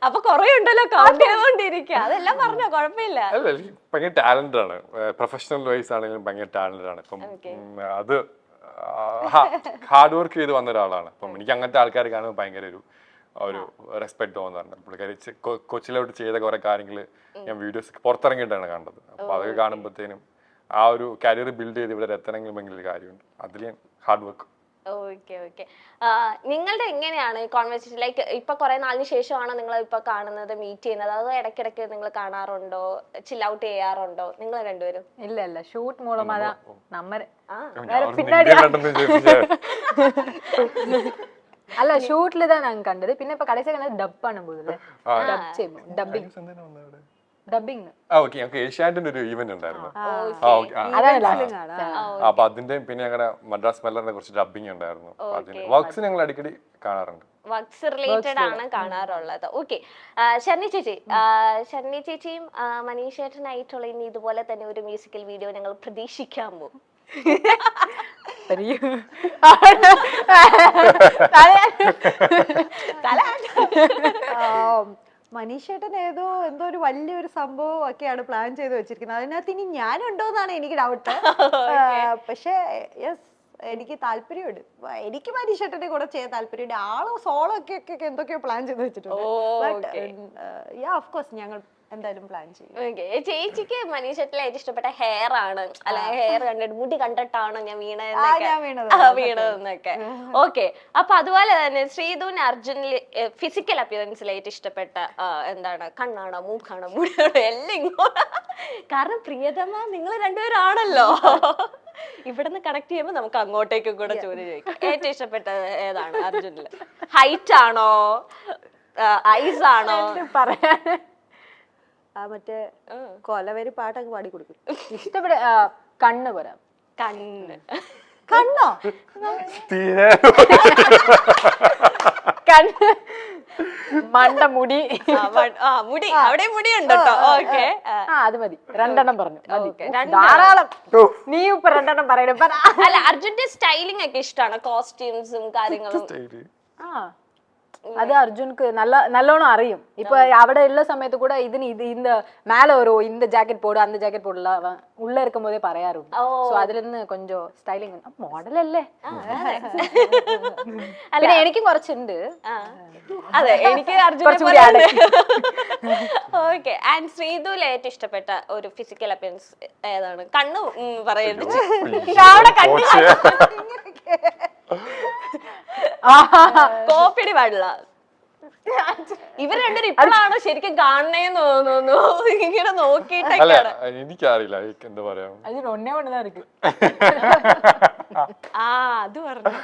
അപ്പൊ കൊറേ ഉണ്ടല്ലോ കൗണ്ട് ചെയ്തോണ്ടിരിക്കുക. അതെല്ലാം പറഞ്ഞോ, കുഴപ്പമില്ല. ഭയങ്കര ടാലന്റഡ് ആണ്. പ്രൊഫഷണൽ വൈസ് ആണെങ്കിലും ഭയങ്കര ടാലന്റഡ് ആണ്. ഇപ്പം അത് ഹാർഡ് വർക്ക് ചെയ്ത് വന്ന ഒരാളാണ്. അപ്പം എനിക്ക് അങ്ങനത്തെ ആൾക്കാർ കാണുമ്പോൾ ഭയങ്കര ഒരു റെസ്പെക്ട് തോന്നാറുണ്ട്. പുള്ളിക്കാരി കൊച്ചിലോട്ട് ചെയ്ത കുറെ കാര്യങ്ങൾ ഞാൻ വീഡിയോസ് പുറത്തിറങ്ങിയിട്ടാണ് കണ്ടത്. അപ്പൊ അതൊക്കെ കാണുമ്പോഴത്തേനും ആ ഒരു കരിയർ ബിൽഡ് ചെയ്ത് ഇവിടെ എത്തണമെങ്കിലും ഭയങ്കര കാര്യമുണ്ട്. അതിൽ ഞാൻ ഹാർഡ് വർക്ക്. ഓക്കെ ഓക്കെ, നിങ്ങളുടെ എങ്ങനെയാണ് കോൺവെർസേഷൻ? ലൈക്ക് ഇപ്പൊ കുറെ നാളിന് ശേഷമാണ് നിങ്ങൾ ഇപ്പൊ കാണുന്നത്, മീറ്റ് ചെയ്യുന്നത്, അതോ ഇടയ്ക്കിടയ്ക്ക് നിങ്ങൾ കാണാറുണ്ടോ, ചിൽ ഔട്ട് ചെയ്യാറുണ്ടോ നിങ്ങൾ രണ്ടുപേരും? ഇല്ല ഷൂട്ട് മൂലമാ നമ്മ അല്ല ഷൂട്ടില് தான் நாங்க கண்டது. பின்ன இப்ப கடைசியா கண்டது டப் பண்ணும்போது ഡബിംഗ് ഏഷ്യാനെറ്റിന്റെ ഒരു ഈവന്റ് ഉണ്ടായിരുന്നു. അപ്പൊ അതിന്റെ പിന്നെ ഞങ്ങളുടെ മദ്രാസ് മെല്ലറിനെ കുറിച്ച് ഡബിംഗ് ഉണ്ടായിരുന്നു. വർക്ക്സ് ഞങ്ങൾ അടിക്കടി കാണാറുണ്ട്. വർക്ക്സ് റിലേറ്റഡ് ആണ് കാണാറുള്ളത്. ഓക്കെ, ശരണി ചേച്ചിയും മനീഷേട്ടനായിട്ടുള്ള ഇനി ഇതുപോലെ തന്നെ ഒരു മ്യൂസിക്കൽ വീഡിയോ ഞങ്ങൾ പ്രതീക്ഷിക്കാൻ പോകും. മനീഷേട്ടൻ എന്തോ ഒരു വലിയൊരു സംഭവം ഒക്കെയാണ് പ്ലാൻ ചെയ്ത് വെച്ചിരിക്കുന്നത്. അതിനകത്ത് ഇനി ഞാനുണ്ടോന്നാണ് എനിക്ക് ഡൗട്ട്. പക്ഷെ യെസ്, എനിക്ക് താല്പര്യമുണ്ട്. എനിക്ക് മനീഷേട്ടന്റെ കൂടെ ചെയ്യാൻ താല്പര്യമുണ്ട്. ആള് സോളോ ഒക്കെ എന്തൊക്കെയോ പ്ലാൻ ചെയ്ത് വെച്ചിട്ടുണ്ട്. ബട്ട് യാ, ഓഫ് കോഴ്സ് ഞങ്ങൾ എന്തായാലും പ്ലാൻ ചെയ്യും. ചേച്ചിക്ക് മനീഷേട്ടനെ ഏറ്റവും ഇഷ്ടപ്പെട്ട ഹെയർ ആണ്, അല്ല ഹെയർ കണ്ടിട്ട് മുടി കണ്ടിട്ടാണ് ഞാൻ വീണതെന്നൊക്കെ. ഓക്കെ, അപ്പൊ അതുപോലെ തന്നെ ശ്രീധുവിന് അർജുനിൽ ഫിസിക്കൽ അപ്പിയറൻസിൽ ഏറ്റവും ഇഷ്ടപ്പെട്ട എന്താണ്? കണ്ണാണോ, മൂക്കാണോ, മുടിയാണോ, എല്ലാം ഇങ്ങോട്ട്? കാരണം പ്രിയതമ നിങ്ങൾ രണ്ടുപേരാണല്ലോ. ഇവിടുന്ന് കണക്ട് ചെയ്യുമ്പോൾ നമുക്ക് അങ്ങോട്ടേക്കും കൂടെ ചോദ്യം ചോദിക്കാം. ഏറ്റവും ഇഷ്ടപ്പെട്ട ഏതാണ് അർജുനില്? ഹൈറ്റ് ആണോ, ഐസ് ആണോ? പറയാൻ മറ്റേ കൊലവരി പാട്ടൊക്കെ പാടി കൊടുക്കും. ഇഷ്ടപ്പെട്ട കണ്ണ് പറയാം. കണ്ണ് കണ്ണോ തീരെ കണ്ണ് മണ്ട മുടി മുടി അവിടെ മുടി ഉണ്ട് കേട്ടോ. ഓക്കെ, അത് മതി, 2 എണ്ണം പറഞ്ഞു മതി. Okay, ധാരാളം. നീ ഇപ്പൊ 2 എണ്ണം പറയണേ. അല്ല, അർജുന്റെ സ്റ്റൈലിംഗ് ഒക്കെ ഇഷ്ടമാണ്, കോസ്റ്റ്യൂംസും കാര്യങ്ങളും. அது அர்ஜுனுக்கு நல்லோണം അറിയും. ഇപ്പൊ അവിടെ ഉള്ള സമയത്ത് கூட ഇതിന് இந்த மேல ஒரு இந்த ஜாக்கெட் போடு அந்த ஜாக்கெட் போடல அவன் உள்ள இருக்கும் போதே പറയാറുണ്ട്. സോ അതിൽ നിന്ന് கொஞ்சம் സ്റ്റൈലിംഗ് മോഡൽ അല്ലേ. അല്ല എനിക്കും കുറച്ചുണ്ട്. അതെ, എനിക്ക് അർജുനെ ഓക്കെ. ആൻഡ് ശ്രീധുവിൽ ഏറ്റവും ഇഷ്ടപ്പെട്ട ഒരു ഫിസിക്കൽ അപ്പിയറൻസ് ഏതാണ്? കണ്ണു പറയരുത്, അവിടെ കണ്ണു കോപ്പിടി പാടില്ല. ഇവർ രണ്ടും ഇപ്പോഴാണോ ശരിക്കും കാണണേന്ന് തോന്നുന്നു, ഇങ്ങനെ നോക്കിയിട്ടൊക്കെയാണ്. എനിക്കറിയില്ല എന്താ പറയാ. ഒന്നേ കൊണ്ടുതാ ഇരിക്കും. അത് പറഞ്ഞു.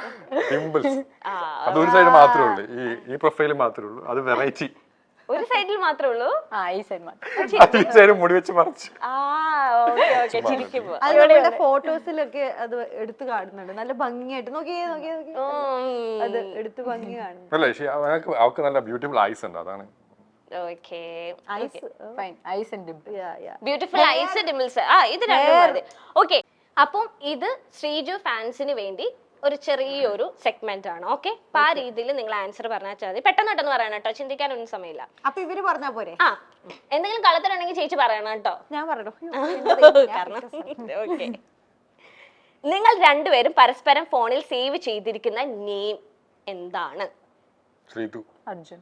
പിമ്പിൾസ് അതൊരു സൈഡ് മാത്രമേ ഉള്ളൂ, ഈ പ്രൊഫൈല് മാത്രമേ ഉള്ളൂ. അത് വെറൈറ്റി. ഒരു സൈഡിൽ മാത്രമേ ഉള്ളൂ. ഈ സൈഡ് മാത്രം. ഈ സൈഡ് മുടി വെച്ച് മറിച്ച്. ചിരിക്കുമ്പോ അതുപോലെ ഫോട്ടോസിലൊക്കെ അത് എടുത്തു കാണുന്നുണ്ട്, നല്ല ഭംഗിയായിട്ട്. നോക്കിയേ നോക്കിയേ നോക്കിയേ, അത് എടുത്ത് ഭംഗി കാണുന്നു. അല്ല, അവൾക്ക് നല്ല ബ്യൂട്ടിഫുൾ ഐസ് ഉണ്ട്, അതാണ്. Beautiful ice dimples. ഇത് രണ്ടും മതി. ഓക്കെ, അപ്പം ഇത് ശ്രീജു ഫാൻസിന് വേണ്ടി ഒരു ചെറിയൊരു സെഗ്മെന്റ് ആണ്. ഓക്കെ, അപ്പൊ ആ രീതിയിൽ നിങ്ങൾ ആൻസർ പറഞ്ഞാൽ മതി. പെട്ടെന്ന് പറയണം കേട്ടോ, ചിന്തിക്കാനൊന്നും സമയമില്ല. അപ്പൊ ഇവര് പറഞ്ഞാ പോരെ? എന്തെങ്കിലും കളത്തിലുണ്ടെങ്കിൽ ചേച്ചി പറയണം കേട്ടോ. ഞാൻ പറയണോ? ഓക്കെ, നിങ്ങൾ രണ്ടുപേരും പരസ്പരം ഫോണിൽ സേവ് ചെയ്തിരിക്കുന്ന നെയിം എന്താണ്? ശ്രീതു. അർജുൻ.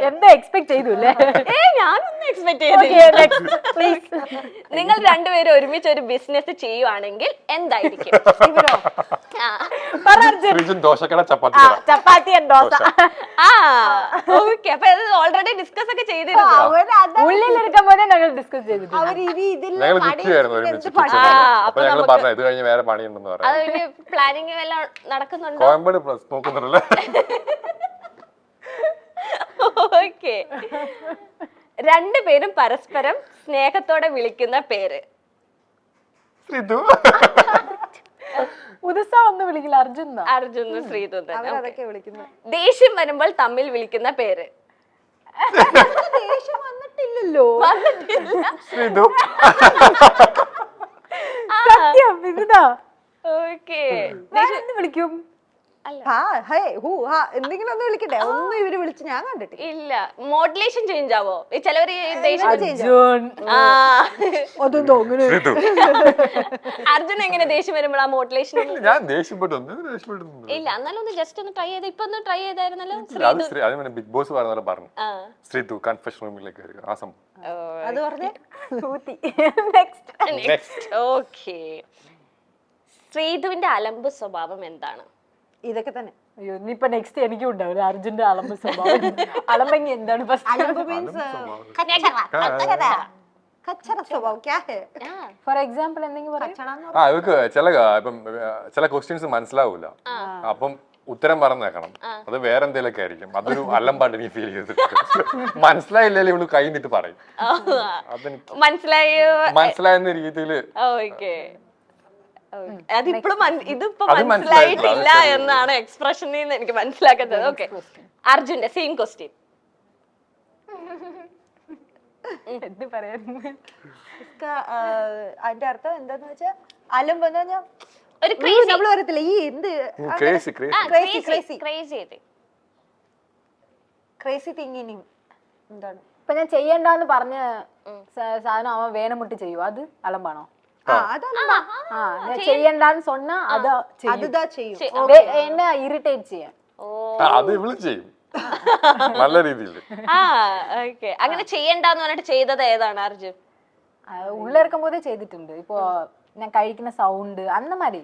എന്താ എക്സ്പെക്ട് ചെയ്തല്ലേ? ഞാനൊന്നും എക്സ്പെക്ട് ചെയ്തില്ല. നിങ്ങൾ രണ്ടുപേരും ഒരുമിച്ച് ഒരു ബിസിനസ് ചെയ്യുവാണെങ്കിൽ എന്തായിരിക്കും? ദോശക്കട ചപ്പാത്തി ദോശ. ഓക്കെ, അപ്പൊ ഓൾറെഡി ഡിസ്കസ് ഒക്കെ ചെയ്തിരുന്നു. ഉള്ളിലിരിക്കും പോലെ ഞങ്ങൾ ഡിസ്കസ് ചെയ്തിട്ടുണ്ട്. ഇത് കഴിഞ്ഞ് വേറെ പണിയുണ്ടെന്ന് പറയാം. അത് പ്ലാനിങ് എല്ലാം നടക്കുന്നുണ്ടോ? കോയമ്പേട് നോക്കുന്നുണ്ടല്ലോ. ഓക്കെ, രണ്ടുപേരും പരസ്പരം സ്നേഹത്തോടെ വിളിക്കുന്ന പേര്? ശ്രീതു. ഉദസ ഒന്ന് വിളിക്കില്ല, അർജുൻ. അർജുൻ, ശ്രീതു തന്നെ. അതൊക്കെ വിളിക്കുന്നത്. ദേഷ്യം വരുമ്പോൾ തമ്മിൽ വിളിക്കുന്ന പേര്? ദേഷ്യം വന്നിട്ടില്ലല്ലോ. ശ്രീതു. സത്യം ഇതാ. ഓക്കെ, വിളിക്കും. എന്തെങ്കിലും ഒന്ന് വിളിക്കട്ടെ. ഒന്നും ഇവര് വിളിച്ച് ഞാൻ കണ്ടിട്ടില്ല. ഇല്ല, മോഡുലേഷൻ ചേഞ്ച് ആവോ? ചിലവര് അർജുൻ എങ്ങനെ ദേഷ്യം വരുമ്പോൾ ആ മോഡുലേഷൻ? ഞാൻ ദേഷ്യപ്പെട്ടു. ഇല്ല, എന്നാലും ഒന്ന് ജസ്റ്റ് ഒന്ന് ട്രൈ ചെയ്ത്. ഇപ്പൊ ഒന്ന് ട്രൈ ചെയ്തായിരുന്നല്ലോ. ബിഗ് ബോസ് പറഞ്ഞു ശ്രീതു കൺഫെഷൻ റൂമിലേക്ക് വരിക, ആ സംഭവം. അത് പറഞ്ഞേ. ഓക്കെ, ശ്രീതുവിന്റെ അലമ്പ് സ്വഭാവം എന്താണ്? ഇതൊക്കെ തന്നെ. അയ്യോ, ഇനിയിപ്പൊ നെക്സ്റ്റ് എനിക്കും ഉണ്ടാവില്ല അർജുന്റെ അലമ്പ് സ്വഭാവം. അലമ്പെങ്കി എന്താണ്? ഫോർ എക്സാമ്പിൾ എന്തെങ്കിലും അവർക്ക് ചില ക്വസ്റ്റ്യൻസ് മനസ്സിലാവൂല, അപ്പം ഉത്തരം പറഞ്ഞേക്കണം. അത് വേറെ എന്തെങ്കിലുമൊക്കെ ആയിരിക്കും. അതൊരു അലമ്പായിട്ട് എനിക്ക് ഫീൽ ചെയ്തിട്ടുണ്ട്. മനസ്സിലായില്ലേ ഇവള് കൈ നിട്ട് പറയും. മനസ്സിലായെന്ന രീതിയില്. ഇതിപ്പോ മനസ്സിലായിട്ടില്ല എന്നാണ് എക്സ്പ്രഷനിൽ നിന്ന് എനിക്ക് മനസ്സിലാക്കുന്നത്. ഓക്കെ, അർജുന്റെ സെയിം ക്വസ്റ്റ്യൻ. എന്ത് പറയാ? അതിന്റെ അർത്ഥം എന്താന്ന് വെച്ചാൽ അലമ്പ് ഒരു നമ്മള് പറയത്തില്ല ഈ എന്ത് ക്രേസി തിങ്കിങ് എന്താണ്? ഇപ്പൊ ഞാൻ ചെയ്യണ്ടെന്ന് പറഞ്ഞ സാധനം അവൻ വേണം മുട്ടി ചെയ്യും, അത് അലമ്പാണോ? ഞാൻ ചെയ്യണ്ടെന്ന് சொன்னா அதுதா ചെയ്യും. എന്നെ ഇറിറ്റേറ്റ് ചെയ്യാൻ അത് ഇവള് ചെയ്യും നല്ല രീതിയിൽ. അങ്ങനെ ചെയ്യണ്ടെന്ന് പറഞ്ഞിട്ട് ചെയ്തത് ഏതാണ് അർജുൻ? ഉള്ളിറക്കും പോതേ ചെയ്തിട്ടുണ്ട്. ഇപ്പൊ ഞാൻ കഴിക്കുന്ന സൗണ്ട് അന്ന മാതിരി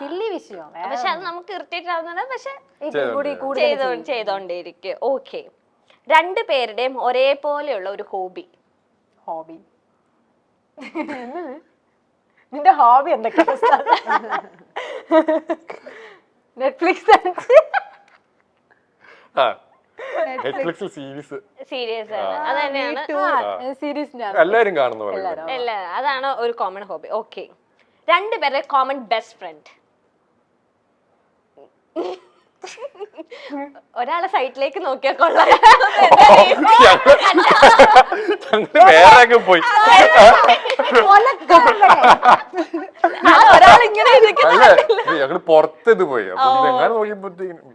സില്ലി വിഷയം. പക്ഷെ അത് നമുക്ക് ഇറിറ്റേറ്റ് ആവുന്നത്, പക്ഷെ ചെയ്തോണ്ടേയിരിക്കും. ഓക്കെ, രണ്ടുപേരുടെയും ഒരേപോലെയുള്ള ഒരു ഹോബി? നിന്റെ ഹോബി എന്തൊക്കെ? നെറ്റ്ഫ്ലിക്സ് നെറ്റ്ഫ്ലിക്സിൽ സീരീസ് സീരിയസ് അത് തന്നെയാണ് സീരീസിന്റെ എല്ലാരും കാണുന്ന പറയുന്നത്. അല്ല അതാണ് ഒരു കോമൺ ഹോബി. ഓക്കെ, രണ്ടുപേരുടെ കോമൺ ബെസ്റ്റ് ഫ്രണ്ട്. ഒരാളെ സൈറ്റിലേക്ക് നോക്കിയാൽ കൊള്ളാം. വേറെ പോയി ഒരാളിങ്ങനെ ഞങ്ങള് പുറത്തേത് പോയി. അപ്പൊ എങ്ങനെ നോക്കിയപ്പോഴത്തേക്കും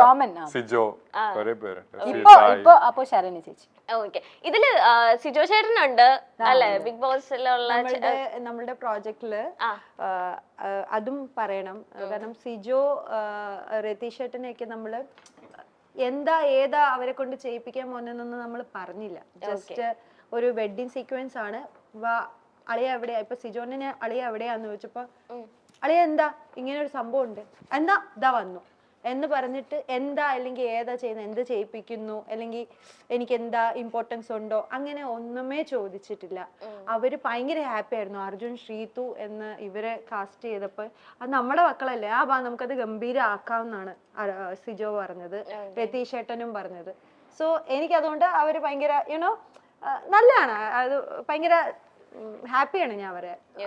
Common ആ. സിജോ കുറെ പേരുണ്ട്. ഇപ്പൊ അപ്പൊ ശരണ്യ ചേച്ചി. ഓക്കെ, ഇതില് സിജോ ചേട്ടനുണ്ട് അല്ലെ ബിഗ് ബോസിലുള്ള. നമ്മളുടെ പ്രോജക്റ്റില് അതും പറയണം. കാരണം സിജോ രതീഷ് ചേട്ടനെയൊക്കെ നമ്മള് ഏതാ അവരെ കൊണ്ട് ചെയ്യിപ്പിക്കാൻ പോകുന്നതെന്നൊന്നും നമ്മൾ പറഞ്ഞില്ല. ജസ്റ്റ് ഒരു വെഡിങ് സീക്വൻസ് ആണ്. അളിയ എവിടെയാ, ഇപ്പൊ സിജോനെ അളിയ എവിടെയാന്ന് ചോദിച്ചപ്പോ അളിയ എന്താ ഇങ്ങനെ ഒരു സംഭവം ഉണ്ട്, എന്നാ ഇതാ വന്നു എന്ന് പറഞ്ഞിട്ട് എന്താ അല്ലെങ്കിൽ ഏതാ ചെയ്യുന്നത്, എന്ത് ചെയ്യിപ്പിക്കുന്നു, അല്ലെങ്കിൽ എനിക്ക് എന്താ ഇമ്പോർട്ടൻസ് ഉണ്ടോ, അങ്ങനെ ഒന്നുമേ ചോദിച്ചിട്ടില്ല. അവര് ഭയങ്കര ഹാപ്പി ആയിരുന്നു. അർജുൻ, ശ്രീതു എന്ന് ഇവരെ കാസ്റ്റ് ചെയ്തപ്പോൾ അത് നമ്മുടെ മക്കളല്ലേ, നമുക്കത് ഗംഭീരമാക്കാമെന്നാണ് സിജോ പറഞ്ഞത്, രതീഷ് ഏട്ടനും പറഞ്ഞത്. സോ എനിക്ക് അതുകൊണ്ട് അവര് ഭയങ്കര നല്ലതാണ്. അത് ഭയങ്കര ഹാപ്പിയാണ് ഞാൻ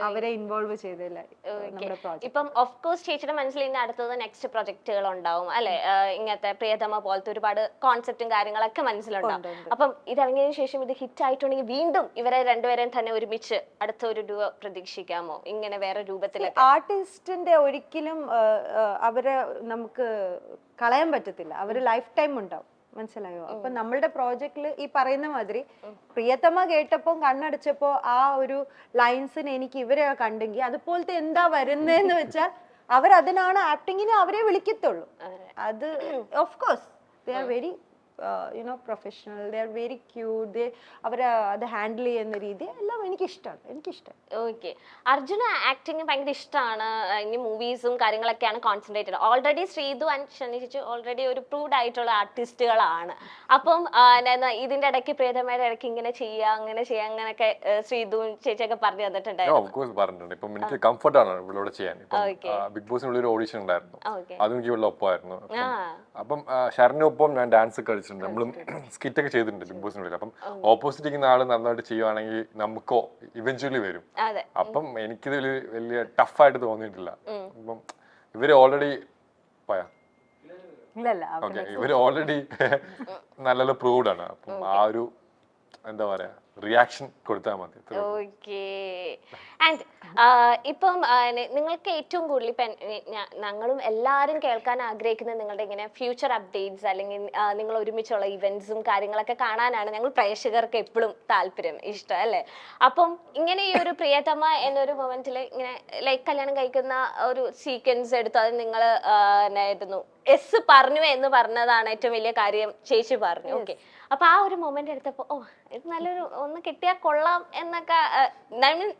അവരെ ഇൻവോൾവ് ചെയ്തില്ല നമ്മുടെ പ്രോജക്റ്റ്. ഇപ്പം ഓഫ് കോഴ്സ് ചേച്ചിയുടെ മനസ്സിൽ ഇനി അടുത്തത് നെക്സ്റ്റ് പ്രൊജക്ടുകൾ ഉണ്ടാവും അല്ലെ? ഇങ്ങനത്തെ പ്രിയതമ പോലത്തെ ഒരുപാട് കോൺസെപ്റ്റും കാര്യങ്ങളൊക്കെ മനസ്സിലുണ്ടാവും. അപ്പം ഇത് ഇറങ്ങിയതിനു ശേഷം ഇത് ഹിറ്റ് ആയിട്ടുണ്ടെങ്കിൽ വീണ്ടും ഇവരെ രണ്ടുപേരെയും തന്നെ ഒരുമിച്ച് അടുത്ത ഒരു ഡുവോ പ്രതീക്ഷിക്കാമോ? ഇങ്ങനെ വേറെ രൂപത്തിലൊക്കെ ആർട്ടിസ്റ്റിന്റെ ഒരിക്കലും അവരെ നമുക്ക് കളയാൻ പറ്റത്തില്ല. അവര് ലൈഫ് ടൈം ഉണ്ടാവും. മനസ്സിലായോ? അപ്പൊ നമ്മളുടെ പ്രോജക്റ്റില് ഈ പറയുന്ന മാതിരി പ്രിയതമ കേട്ടപ്പോ കണ്ണടച്ചപ്പോ ആ ഒരു ലൈൻസിന് എനിക്ക് ഇവരെ കണ്ടെങ്കിൽ അതുപോലത്തെ എന്താ വരുന്നതെന്ന് വെച്ചാൽ അവരതിനാണ് ആക്ടിങ്ങിന് അവരെ വിളിക്കത്തുള്ളൂ. അത് of course they are very professional, they are very cute. അവരെ അത് ഹാൻഡിൽ ചെയ്യുന്ന രീതി എല്ലാം എനിക്കിഷ്ടം. ഓക്കെ, അർജുന ആക്ടിങ് ഭയങ്കര ഇഷ്ടമാണ്. ഇനി മൂവീസും കാര്യങ്ങളൊക്കെയാണ് concentrated. Already Sreethu and Shani ചേച്ചി ഓൾറെഡി ഒരു പ്രൂവ്ഡ് ആയിട്ടുള്ള ആർട്ടിസ്റ്റുകളാണ്. അപ്പം ഇതിന്റെ ഇടയ്ക്ക് പ്രിയതമയുടെ ഇടയ്ക്ക് ഇങ്ങനെ ചെയ്യാം അങ്ങനെ ചെയ്യാം അങ്ങനെയൊക്കെ ശ്രീതു ചേച്ചിയൊക്കെ പറഞ്ഞു തന്നിട്ടുണ്ടായിരുന്നു. ഇപ്പം എനിക്ക് കംഫർട്ടാണ് ഇവളോട് ചെയ്യാൻ. ബിഗ് ബോസിനുള്ള ഒരു ഓഡിഷൻ ഉണ്ടായിരുന്നു, അതും എനിക്ക് ഇവളുടെ ഒപ്പമായിരുന്നു. അപ്പം ഷരനൊപ്പം ഞാൻ ഡാൻസ് കളിച്ചിട്ടുണ്ട്, നമ്മളും സ്കിറ്റ് ഒക്കെ ചെയ്തിട്ടുണ്ട് ബിഗ് ബോസിനുള്ളിൽ. അപ്പം ഓപ്പോസിറ്റ് ഇരിക്കുന്ന ആള് നന്നായിട്ട് ചെയ്യുവാണെങ്കിൽ നമുക്കോ ഇവഞ്ച്വലി വരും. അപ്പം എനിക്കിത് വലിയ ടഫായിട്ട് തോന്നിയിട്ടില്ല. അപ്പം ഇവര് ഓൾറെഡി ഇവര് ഓൾറെഡി നല്ല പ്രൂവ്ഡ് ആണ്. അപ്പം ആ ഒരു എന്താ പറയാ റിയാക്ഷൻ കൊടുത്താൽ മതി. ഓക്കെ, ആൻഡ് ഇപ്പം നിങ്ങൾക്ക് ഏറ്റവും കൂടുതൽ ഇപ്പം ഞങ്ങളും എല്ലാവരും കേൾക്കാൻ ആഗ്രഹിക്കുന്നത് നിങ്ങളുടെ ഇങ്ങനെ ഫ്യൂച്ചർ അപ്ഡേറ്റ്സ് അല്ലെങ്കിൽ നിങ്ങൾ ഒരുമിച്ചുള്ള ഇവന്റ്സും കാര്യങ്ങളൊക്കെ കാണാനാണ് ഞങ്ങൾ പ്രേക്ഷകർക്ക് എപ്പോഴും താല്പര്യം, ഇഷ്ടം അല്ലേ? അപ്പം ഇങ്ങനെ ഈ ഒരു പ്രിയതമ എന്നൊരു മൊമെന്റിൽ ഇങ്ങനെ ലൈക്ക് കല്യാണം കഴിക്കുന്ന ഒരു സീക്വൻസ് എടുത്തു, അത് നിങ്ങൾ എന്നായിരുന്നു എസ് പറഞ്ഞു എന്ന് പറഞ്ഞതാണ് ഏറ്റവും വലിയ കാര്യം ചേച്ചി പറഞ്ഞു. ഓക്കെ, അപ്പൊ ആ ഒരു മൊമെന്റ് എടുത്തപ്പോ ഇത് നല്ലൊരു ഒന്ന് കിട്ടിയാൽ കൊള്ളാം എന്നൊക്കെ,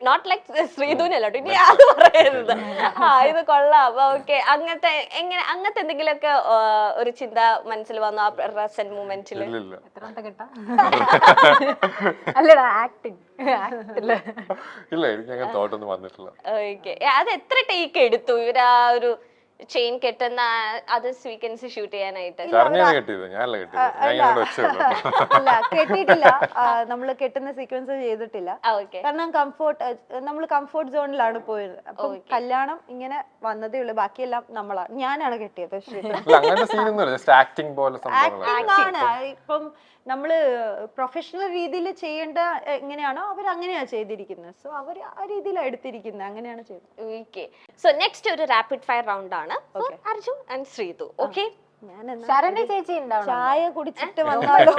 നോട്ട് ലൈക്ക് ശ്രീധുനല്ലോ ഇനി അത് പറയരുത്, ഇത് കൊള്ളാം ഓക്കെ അങ്ങനത്തെ എന്തെങ്കിലുമൊക്കെ ഒരു ചിന്ത മനസ്സിൽ വന്നു ആ പ്രസന്റ് മൂമെന്റിൽ? ഇല്ല, എനിക്ക് അങ്ങനെ തോട്ടൊന്നും വന്നിട്ടില്ല. ഓക്കെ, അത് എത്ര ടേക്ക് എടുത്തു ഇവരാ ഒരു ചെയിൻ കെട്ടുന്ന അത് സീക്വൻസ് ഷൂട്ട് ചെയ്യാനായിട്ട്? കെട്ടിയിട്ടില്ല, നമ്മള് കെട്ടുന്ന സീക്വൻസ് ചെയ്തിട്ടില്ല. കാരണം നമ്മൾ കംഫോർട്ട് സോണിലാണ് പോയത്. അപ്പൊ കല്യാണം ഇങ്ങനെ വന്നതേ ഉള്ളു, ബാക്കിയെല്ലാം ഞാനാണ് കെട്ടിയത്. ഇപ്പം നമ്മള് പ്രൊഫഷണൽ രീതിയിൽ ചെയ്യേണ്ട എങ്ങനെയാണോ അവർ അങ്ങനെയാ ചെയ്തിരിക്കുന്നത്. സോ അവർ ആ രീതിയിലാണ് എടുത്തിരിക്കുന്നത്, അങ്ങനെയാണ് ചെയ്തത്. ഓക്കെ, സോ നെക്സ്റ്റ് ഒരു റാപ്പിഡ് ഫയർ റൗണ്ട് ആണ് അർജുൻ ആൻഡ് ശ്രീതു. ഓക്കെ, ശരണ്യ ചേച്ചി ചായ കുടിച്ചിട്ട് വന്നാലോ?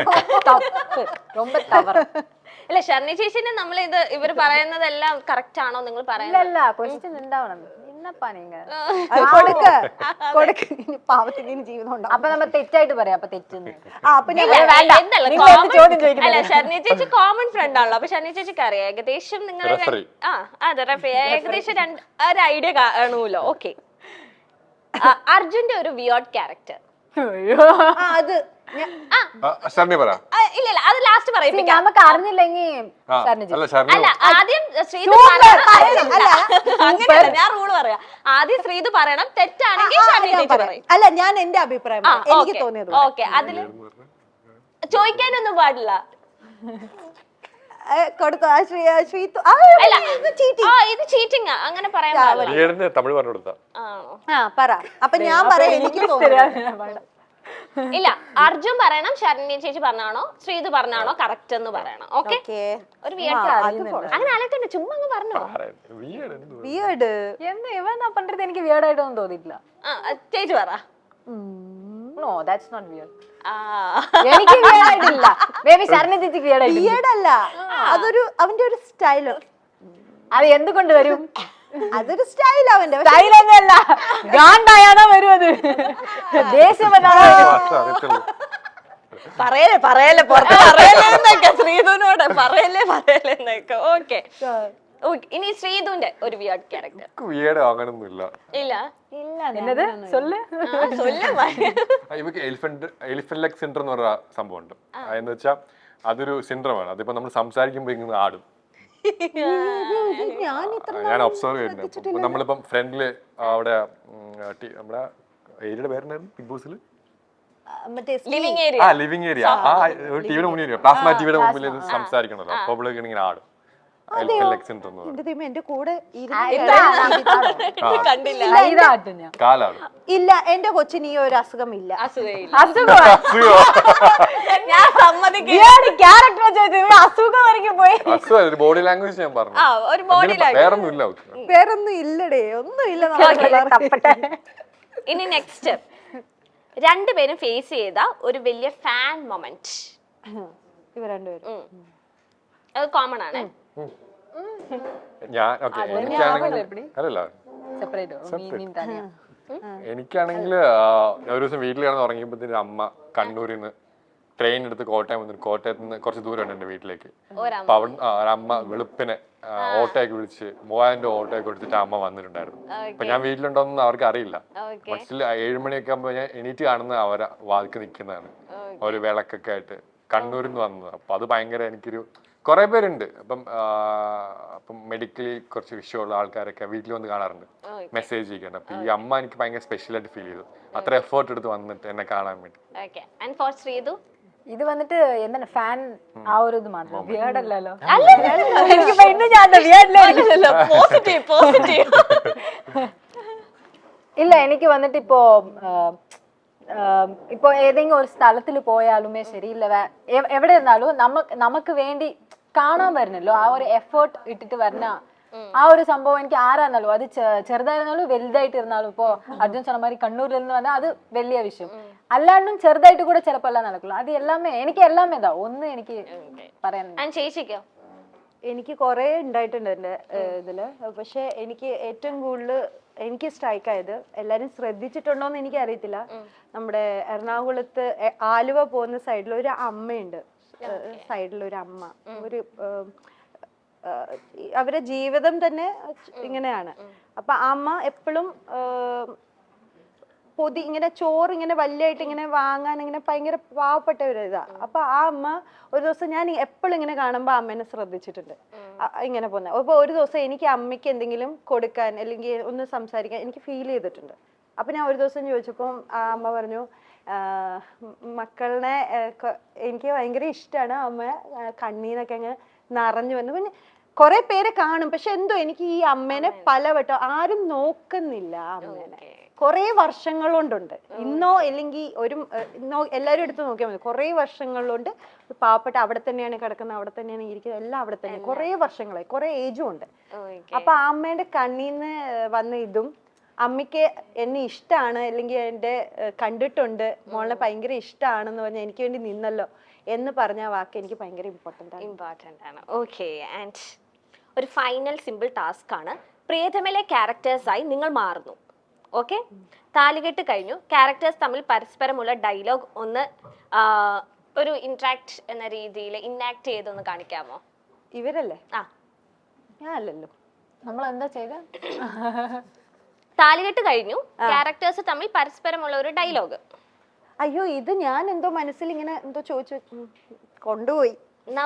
അല്ല, ശരണ്യ ചേച്ചിനെ നമ്മൾ ഇവർ പറയുന്നതെല്ലാം കറക്റ്റ് ആണോ നിങ്ങൾ പറയുന്നത്? ക്വസ്റ്റ്യൻ ഉണ്ടാവണം. അപ്പൊ നമ്മൾ തെറ്റായിട്ട് പറയാം. അപ്പൊ തെറ്റുന്നു. അല്ല, ശരണ്യ ചേച്ചി കോമൺ ഫ്രണ്ട് ആണല്ലോ, അപ്പൊ ശരണ്യ ചേച്ചിക്ക് അറിയാം ഏകദേശം നിങ്ങൾ ഏകദേശം ഒരു ഐഡിയ കാണുമല്ലോ. ഓക്കെ, അർജുന്റെ ഒരു വിയോഡ് ക്യാരക്ടർ അത് ശരണി പറ. ഇല്ല ഇല്ല അത് ലാസ്റ്റ് പറയിപ്പിക്കാം. നമുക്ക് അറിഞ്ഞില്ലെങ്കിൽ ആ, അല്ല ശരണി അല്ല ആദ്യം ശ്രീതു പറയണം. അങ്ങനെയല്ല ഞാൻ റൂള് പറയാം. ആദ്യം ശ്രീതു പറയണം, തെറ്റാണെങ്കിൽ ഷർണി ചേച്ചി പറയും. അല്ല ഞാൻ എന്റെ അഭിപ്രായം പറയാം. എനിക്ക് തോന്നിയത് ഓക്കെ. അതില് ചോദിക്കാനൊന്നും പാടില്ല. കൊടുത്തു ശ്രീതു അല്ല ഇത് ചീറ്റിംഗ് അങ്ങനെ പറയാൻ പാടില്ല. ബിഎഡിന്റെ തമിഴ് പറഞ്ഞു കൊടുത്താ. ആണോ? പറ. അപ്പൊ ഞാൻ പറയാം എനിക്ക് തോന്നുന്നത്. ഇല്ല അർജുൻ പറയണം, ഷർണി ചേച്ചി പറഞ്ഞാണോ ശ്രീതു പറഞ്ഞാണോ കറക്റ്റ് എന്ന് പറയണം. ഓക്കെ ഒരു അങ്ങനെ ആലോചിക്കണ്ട, ചുമ്മാ അങ്ങ് പറഞ്ഞോ. വിയേർഡ് എന്ത് ഇവൻ പണ്ടത് എനിക്ക് വിയേർഡായിട്ടൊന്നും തോന്നിയിട്ടില്ല. ചേച്ചി പറ. No that's not weird. എനിക്ക് വിയേർഡായിട്ടില്ല. ബേബി ശരണി ചേച്ചിക്ക് വിയേർഡായിട്ടില്ല. വിയേർഡ് അല്ല, അതൊരു അവന്റെ ഒരു സ്റ്റൈല്. അത് എന്തുകൊണ്ട് വരും? അതൊരു സ്റ്റൈൽ അവന്റെ. സ്റ്റൈലൊന്നുമല്ല, ഗാണ്ടായാണോ വരും അത്. ദേഷ്യം പറയല്ലേ പറയല്ലേ പുറത്ത് പറയല്ലേന്നൊക്കെ ശ്രീധുവിനോട് പറയല്ലേന്നൊക്കെ. ഓക്കെ ഇനി ശ്രീധുവിന്റെ ഒരു വിയേർഡ് ക്യാരക്ടർ. വിയേർഡ് അങ്ങനൊന്നും ഇല്ല. ഇല്ല എന്നത് സൊല്ല്. ഇവക്ക് എലിഫന്റ് ലെഗ് സിൻഡ്രം എന്ന് പറഞ്ഞ സംഭവം ഉണ്ട്. എന്ന് വെച്ചാൽ അതൊരു സിൻഡ്രമാണ്. അതിപ്പോ നമ്മൾ സംസാരിക്കുമ്പോ ഇങ്ങനെ ആടും. ഞാൻ ഒബ്സർവ് ചെയ്യുന്നുണ്ട്. നമ്മളിപ്പം ഫ്രണ്ടില് അവിടെ നമ്മുടെ ഏരിയയുടെ പേരുണ്ടായിരുന്നു ബിഗ് ബോസിൽ ലിവിംഗ് ഏരിയ. ആ ലിവിംഗ് ഏരിയ. ആ ടിവിയുടെ മുന്നിൽ പ്ലാസ്മ ടിവിയുടെ മുമ്പിൽ സംസാരിക്കണല്ലോ. അപ്പൊ അവള് ഇങ്ങനെ ആടും. എന്റെ കൂടെ കാലാണ്. ഇല്ല എന്റെ കൊച്ചിന് ഈ ഒരു അസുഖം ഇല്ല. ഞാൻ സമ്മതിക്കും. ബോഡി ലാംഗ്വേജ് ഞാൻ പറഞ്ഞു. ഒരു ബോഡി വേറൊന്നും ഇല്ല. വേറൊന്നും ഇല്ലടേ, ഒന്നും ഇല്ല. ഇനി നെക്സ്റ്റ് രണ്ടുപേരും ഫേസ് ചെയ്ത ഒരു വലിയ ഫാൻ മൊമെന്റ്. ഇവ രണ്ടുപേരും അത് കോമൺ ആണ്. ഞാൻ എനിക്കാണെങ്കിൽ ഒരു ദിവസം വീട്ടിൽ കിടന്ന് ഉറങ്ങിയപ്പോഴത്തേന് അമ്മ കണ്ണൂരിൽ നിന്ന് ട്രെയിൻ എടുത്ത് കോട്ടയം വന്നിട്ട് കോട്ടയത്ത് നിന്ന് കുറച്ച് ദൂരമുണ്ട് എന്റെ വീട്ടിലേക്ക്. അപ്പൊ അവിടെ അമ്മ വെളുപ്പിനെ ഓട്ടോയൊക്കെ വിളിച്ച് 3000 ഓട്ടോയൊക്കെ എടുത്തിട്ട് അമ്മ വന്നിട്ടുണ്ടായിരുന്നു. അപ്പൊ ഞാൻ വീട്ടിലുണ്ടോന്നും അവർക്ക് അറിയില്ല. പക്ഷേ 7 മണിയൊക്കെ ആകുമ്പോ ഞാൻ എണീറ്റ് കാണുന്ന അവരെ വാതിക്ക് നിൽക്കുന്നതാണ്. ഒരു വിളക്കൊക്കെ ആയിട്ട് കണ്ണൂരിൽ നിന്ന് വന്നത്. അപ്പൊ അത് ഭയങ്കര എനിക്കൊരു കുറെ പേരുണ്ട്. അപ്പം മെഡിക്കലി കുറച്ച് വിഷയമുള്ള ആൾക്കാരൊക്കെ വീട്ടിൽ വന്ന് കാണാറുണ്ട്, മെസ്സേജ് ചെയ്യിക്കണ്ട. അപ്പൊ ഈ അമ്മ എനിക്ക് ഭയങ്കര സ്പെഷ്യൽ ആയിട്ട് ഫീൽ ചെയ്തു. അത്ര എഫേർട്ട് എടുത്ത് വന്നിട്ട് എന്നെ കാണാൻ വേണ്ടി. ഇത് വന്നിട്ട് എന്താണ് ഫാൻ ആ ഒരു ഇത് മാത്രം, വിയേർഡ് അല്ലല്ലോ. ഇല്ല എനിക്ക് വന്നിട്ട് ഇപ്പൊ ഏതെങ്കിലും ഒരു സ്ഥലത്തിൽ പോയാലുമേ ശരിയില്ല, എവിടെ ഇരുന്നാലും നമുക്ക് വേണ്ടി കാണാൻ വരുന്നല്ലോ, ആ ഒരു എഫേർട്ട് ഇട്ടിട്ട് വരുന്ന ആ ഒരു സംഭവം എനിക്ക് ആരാന്നാലും അത് ചെറുതായിരുന്നാലും വലുതായിട്ട് ഇരുന്നാലും. ഇപ്പൊ അർജുൻ സണമാരി കണ്ണൂരിൽ നിന്ന് വന്നാൽ അത് വലിയ വിഷയം. അല്ലാണ്ടും ചെറുതായിട്ട് കൂടെ ചിലപ്പോ എല്ലാം നടക്കുള്ളൂ. അത് എല്ലാമേ എനിക്ക് എല്ലാമേ ഇതാ ഒന്ന് എനിക്ക് പറയാൻ. ചേച്ചിക്കോ? എനിക്ക് കുറെ ഉണ്ടായിട്ടുണ്ട് എന്റെ ഇതില്. പക്ഷെ എനിക്ക് ഏറ്റവും കൂടുതൽ എനിക്ക് സ്ട്രൈക്ക് ആയത്, എല്ലാരും ശ്രദ്ധിച്ചിട്ടുണ്ടോന്ന് എനിക്ക് അറിയത്തില്ല, നമ്മുടെ എറണാകുളത്ത് ആലുവ പോകുന്ന സൈഡിൽ ഒരു അമ്മയുണ്ട്. സൈഡിലൊരു അമ്മ, ഒരു അവരുടെ ജീവിതം തന്നെ ഇങ്ങനെയാണ്. അപ്പൊ ആ അമ്മ എപ്പോഴും പൊതി ഇങ്ങനെ ചോറ് ഇങ്ങനെ വലിയായിട്ട് ഇങ്ങനെ വാങ്ങാൻ ഇങ്ങനെ ഭയങ്കര പാവപ്പെട്ട ഒരു ഇതാ. അപ്പൊ ആ അമ്മ ഒരു ദിവസം ഞാൻ എപ്പോഴും ഇങ്ങനെ കാണുമ്പോ അമ്മേനെ ശ്രദ്ധിച്ചിട്ടുണ്ട് ഇങ്ങനെ പോകുന്നത്. അപ്പൊ ഒരു ദിവസം എനിക്ക് അമ്മയ്ക്ക് എന്തെങ്കിലും കൊടുക്കാൻ അല്ലെങ്കിൽ ഒന്ന് സംസാരിക്കാൻ എനിക്ക് ഫീൽ ചെയ്തിട്ടുണ്ട്. അപ്പൊ ഞാൻ ഒരു ദിവസം ചോദിച്ചപ്പോൾ ആ അമ്മ പറഞ്ഞു, മക്കളെ എനിക്ക് ഭയങ്കര ഇഷ്ടമാണ്, അമ്മ കണ്ണീന്നൊക്കെ അങ്ങ് നിറഞ്ഞു വന്നു. പിന്നെ കുറെ പേരെ കാണും, പക്ഷെ എന്തോ എനിക്ക് ഈ അമ്മേനെ പലവട്ടം ആരും നോക്കുന്നില്ല. അമ്മേനെ കുറെ വർഷങ്ങൾ കൊണ്ടുണ്ട്. ഇന്നോ അല്ലെങ്കിൽ എല്ലാവരും എടുത്ത് നോക്കിയാൽ മതി. കുറെ വർഷങ്ങൾ കൊണ്ട് പാവപ്പെട്ട അവിടെ തന്നെയാണ് കിടക്കുന്നത്, അവിടെ തന്നെയാണ് ഇരിക്കുന്നത്, എല്ലാം അവിടെ തന്നെ കുറെ വർഷങ്ങളായി, കുറെ ഏജും ഉണ്ട്. അപ്പൊ ആ അമ്മേന്റെ കണ്ണീന്ന് വന്ന ഇതും അമ്മയ്ക്ക് എന്നെ ഇഷ്ടമാണ് അല്ലെങ്കിൽ എന്റെ കണ്ടിട്ടുണ്ട്, മോളെ ഭയങ്കര ഇഷ്ടമാണെന്ന് പറഞ്ഞാൽ എനിക്ക് വേണ്ടി നിന്നല്ലോ എന്ന് പറഞ്ഞ വാക്ക് എനിക്ക് ഭയങ്കര ഇമ്പോർട്ടൻ്റ് ആണ്. ഓക്കെ, ആൻഡ് ഒരു ഫൈനൽ സിമ്പിൾ ടാസ്ക് ആണ്. പ്രിയതമയിലെ ക്യാരക്ടേഴ്സായി നിങ്ങൾ മാറുന്നു. ഓക്കെ, താലികെട്ട് കഴിഞ്ഞു. ക്യാരക്ടേഴ്സ് തമ്മിൽ പരസ്പരമുള്ള ഡയലോഗ് ഒന്ന് ഒരു ഇന്ററാക്ട് എന്ന രീതിയിൽ ഇന്നാക്ട് ചെയ്തൊന്ന് കാണിക്കാമോ? ഇവരല്ലേ? ഞാൻ അല്ലല്ലോ. നമ്മൾ എന്താ ചെയ്ത? താലികെട്ട് കഴിഞ്ഞു, ക്യാരക്ടേഴ്സ് തമ്മിൽ പരസ്പരമുള്ള ഒരു ഡയലോഗ്. അയ്യോ ഇത് ഞാൻ എന്തോ മനസ്സിൽ ഇങ്ങനെ എന്തോ ചോദിച്ചു കൊണ്ടുപോയി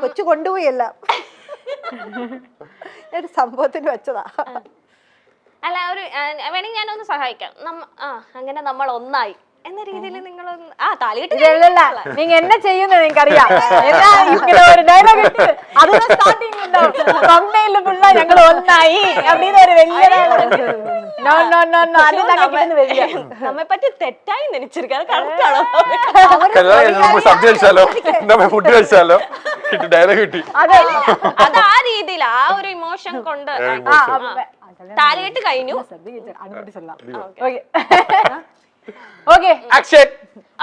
കൊച്ചു കൊണ്ടുപോയി എല്ലാം ഒരു സംഭവത്തിന് വെച്ചതാ. അല്ല ഒരു വേണമെങ്കിൽ ഞാനൊന്ന് സഹായിക്കാം. അങ്ങനെ നമ്മൾ ഒന്നായി എന്ന രീതിയിൽ നിങ്ങളൊന്ന് താലികെട്ട് நீங்க என்ன செய்யுன்னு எனக்கு അറിയാം. ஏன்னா இப்படி ஒரு டயலாக் இருக்கு. அதுல ஸ்டார்டிங் ഉണ്ടാവും. തമിഴില് ഫുള്ളാ ഞങ്ങൾ ഒന്നായി அப்படின்னு ഒരു വലിയ നോ നോ നോ നോ അത് ഞങ്ങൾക്ക് വരില്ല. നമ്മെ പറ്റി തെറ്റായി നടിച്ചിരിക്കുക. അത് കറക്റ്റ് ആണോ? സദ്യ കഴിച്ചാലോ ഫുഡ് കഴിച്ചാലോ ഡയലോഗ് കിട്ടി. അത് ആ രീതിയിൽ ആ ഒരു ഇമോഷൻ കൊണ്ട് താലികെട്ട് കഴിഞ്ഞു. ഓക്കെ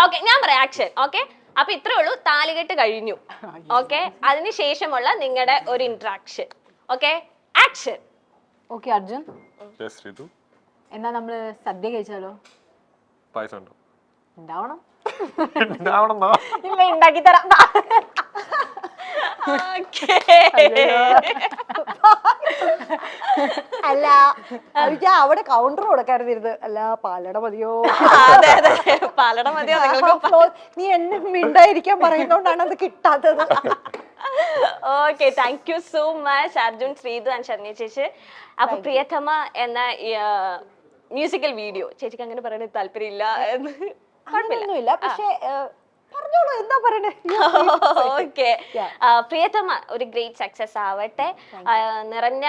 ഓക്കെ ഞാൻ പറയാം ആക്ഷൻ. ഓക്കെ അപ്പൊ ഇത്രേ ഉള്ളൂ. താലികെട്ട് കഴിഞ്ഞു. ഓക്കെ അതിനുശേഷമുള്ള നിങ്ങളുടെ ഒരു interaction. Okay action. Okay Arjun Sreethu എന്നാ നമ്മള് സദ്യ കഴിച്ചാലോ? പായസം ഉണ്ടോ? ഉണ്ടാവണം. ഉണ്ടാവണമെന്നോ? ഇല്ല ഉണ്ടാക്കി തരാം. അല്ല അവിടെ കൗണ്ടർ കൊടുക്കാറുണ്ട്. അല്ല പാലട മതിയോ? അതെ അതെ പാലട മതിയോ നിങ്ങൾക്ക്? നീ എന്നെ മിണ്ടായിരിക്കാൻ പറയുന്നോണ്ടാണ് അത് കിട്ടാത്തത്. Okay thank you so much Arjun, Sreethu and Saranya ചേച്ചി. അപ്പൊ പ്രിയതമ എന്ന മ്യൂസിക്കൽ വീഡിയോ ചേച്ചിക്ക് അങ്ങനെ പറയാൻ താല്പര്യമില്ല എന്ന് അങ്ങനെയൊന്നുമില്ല, പക്ഷെ പറഞ്ഞോളൂ എന്താ പറയണേ. ഓക്കെ പ്രിയതമ ഒരു ഗ്രേറ്റ് സക്സസ് ആവട്ടെ. നിറഞ്ഞ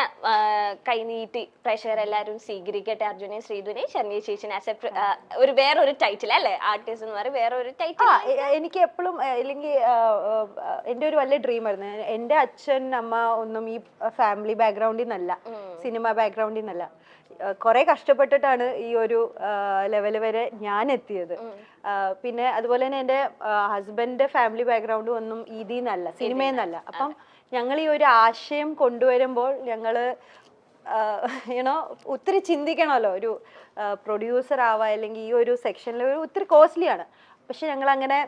കൈനീട്ടി പ്രേക്ഷകരെല്ലാരും സ്വീകരിക്കട്ടെ അർജുനെയും ശ്രീധുനെയും ശരണ്യ ചേച്ചിനെ ആസ് എ ഒരു വേറൊരു ടൈറ്റിൽ അല്ലെ ആർട്ടിസ്റ്റ് എന്ന് പറയും വേറൊരു ടൈറ്റിൽ. എനിക്ക് എപ്പോഴും അല്ലെങ്കിൽ എൻ്റെ ഒരു വലിയ ഡ്രീം ആയിരുന്നു. എൻ്റെ അച്ഛൻ അമ്മ ഒന്നും ഈ ഫാമിലി ബാക്ക്ഗ്രൗണ്ടിൽ നിന്നല്ല, സിനിമ ബാക്ക്ഗ്രൗണ്ടിൽ നിന്നല്ല. കുറെ കഷ്ടപ്പെട്ടിട്ടാണ് ഈ ഒരു ലെവല് വരെ ഞാൻ എത്തിയത്. പിന്നെ അതുപോലെ തന്നെ എൻ്റെ ഹസ്ബൻഡിന്റെ ഫാമിലി ബാക്ക്ഗ്രൗണ്ട് ഒന്നും ഇതിൽ നിന്നല്ല, സിനിമയിൽ നിന്നല്ല. അപ്പം ഞങ്ങൾ ഈ ഒരു ആശയം കൊണ്ടുവരുമ്പോൾ ഞങ്ങള് യുനോ ഒത്തിരി ചിന്തിക്കണമല്ലോ. ഒരു പ്രൊഡ്യൂസർ ആവാ അല്ലെങ്കിൽ ഈ ഒരു സെക്ഷനിൽ ഒത്തിരി കോസ്റ്റ്ലിയാണ്. പക്ഷെ ഞങ്ങൾ അങ്ങനെ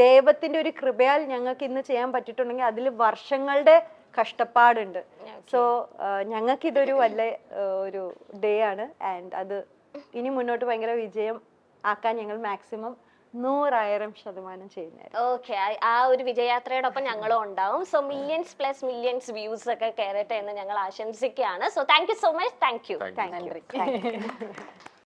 ദൈവത്തിന്റെ ഒരു കൃപയാൽ ഞങ്ങൾക്ക് ഇന്ന് ചെയ്യാൻ പറ്റിയിട്ടുണ്ടെങ്കിൽ അതിൽ വർഷങ്ങളുടെ കഷ്ടപ്പാടുണ്ട്. സോ ഞങ്ങൾക്ക് ഇതൊരു വലിയ ഒരു ഡേ ആണ്. ആൻഡ് അത് ഇനി മുന്നോട്ട് ഭയങ്കര വിജയം ആക്കാൻ ഞങ്ങൾ മാക്സിമം 100% ചെയ്യുന്നത്. ഓക്കെ ആ ഒരു വിജയയാത്രയോടൊപ്പം ഞങ്ങളും ഉണ്ടാവും. സോ മില്യൺസ് വ്യൂസ് ഒക്കെ കയറട്ടെ എന്ന് ഞങ്ങൾ ആശംസിക്കുകയാണ്. So thank you so much. Thank you.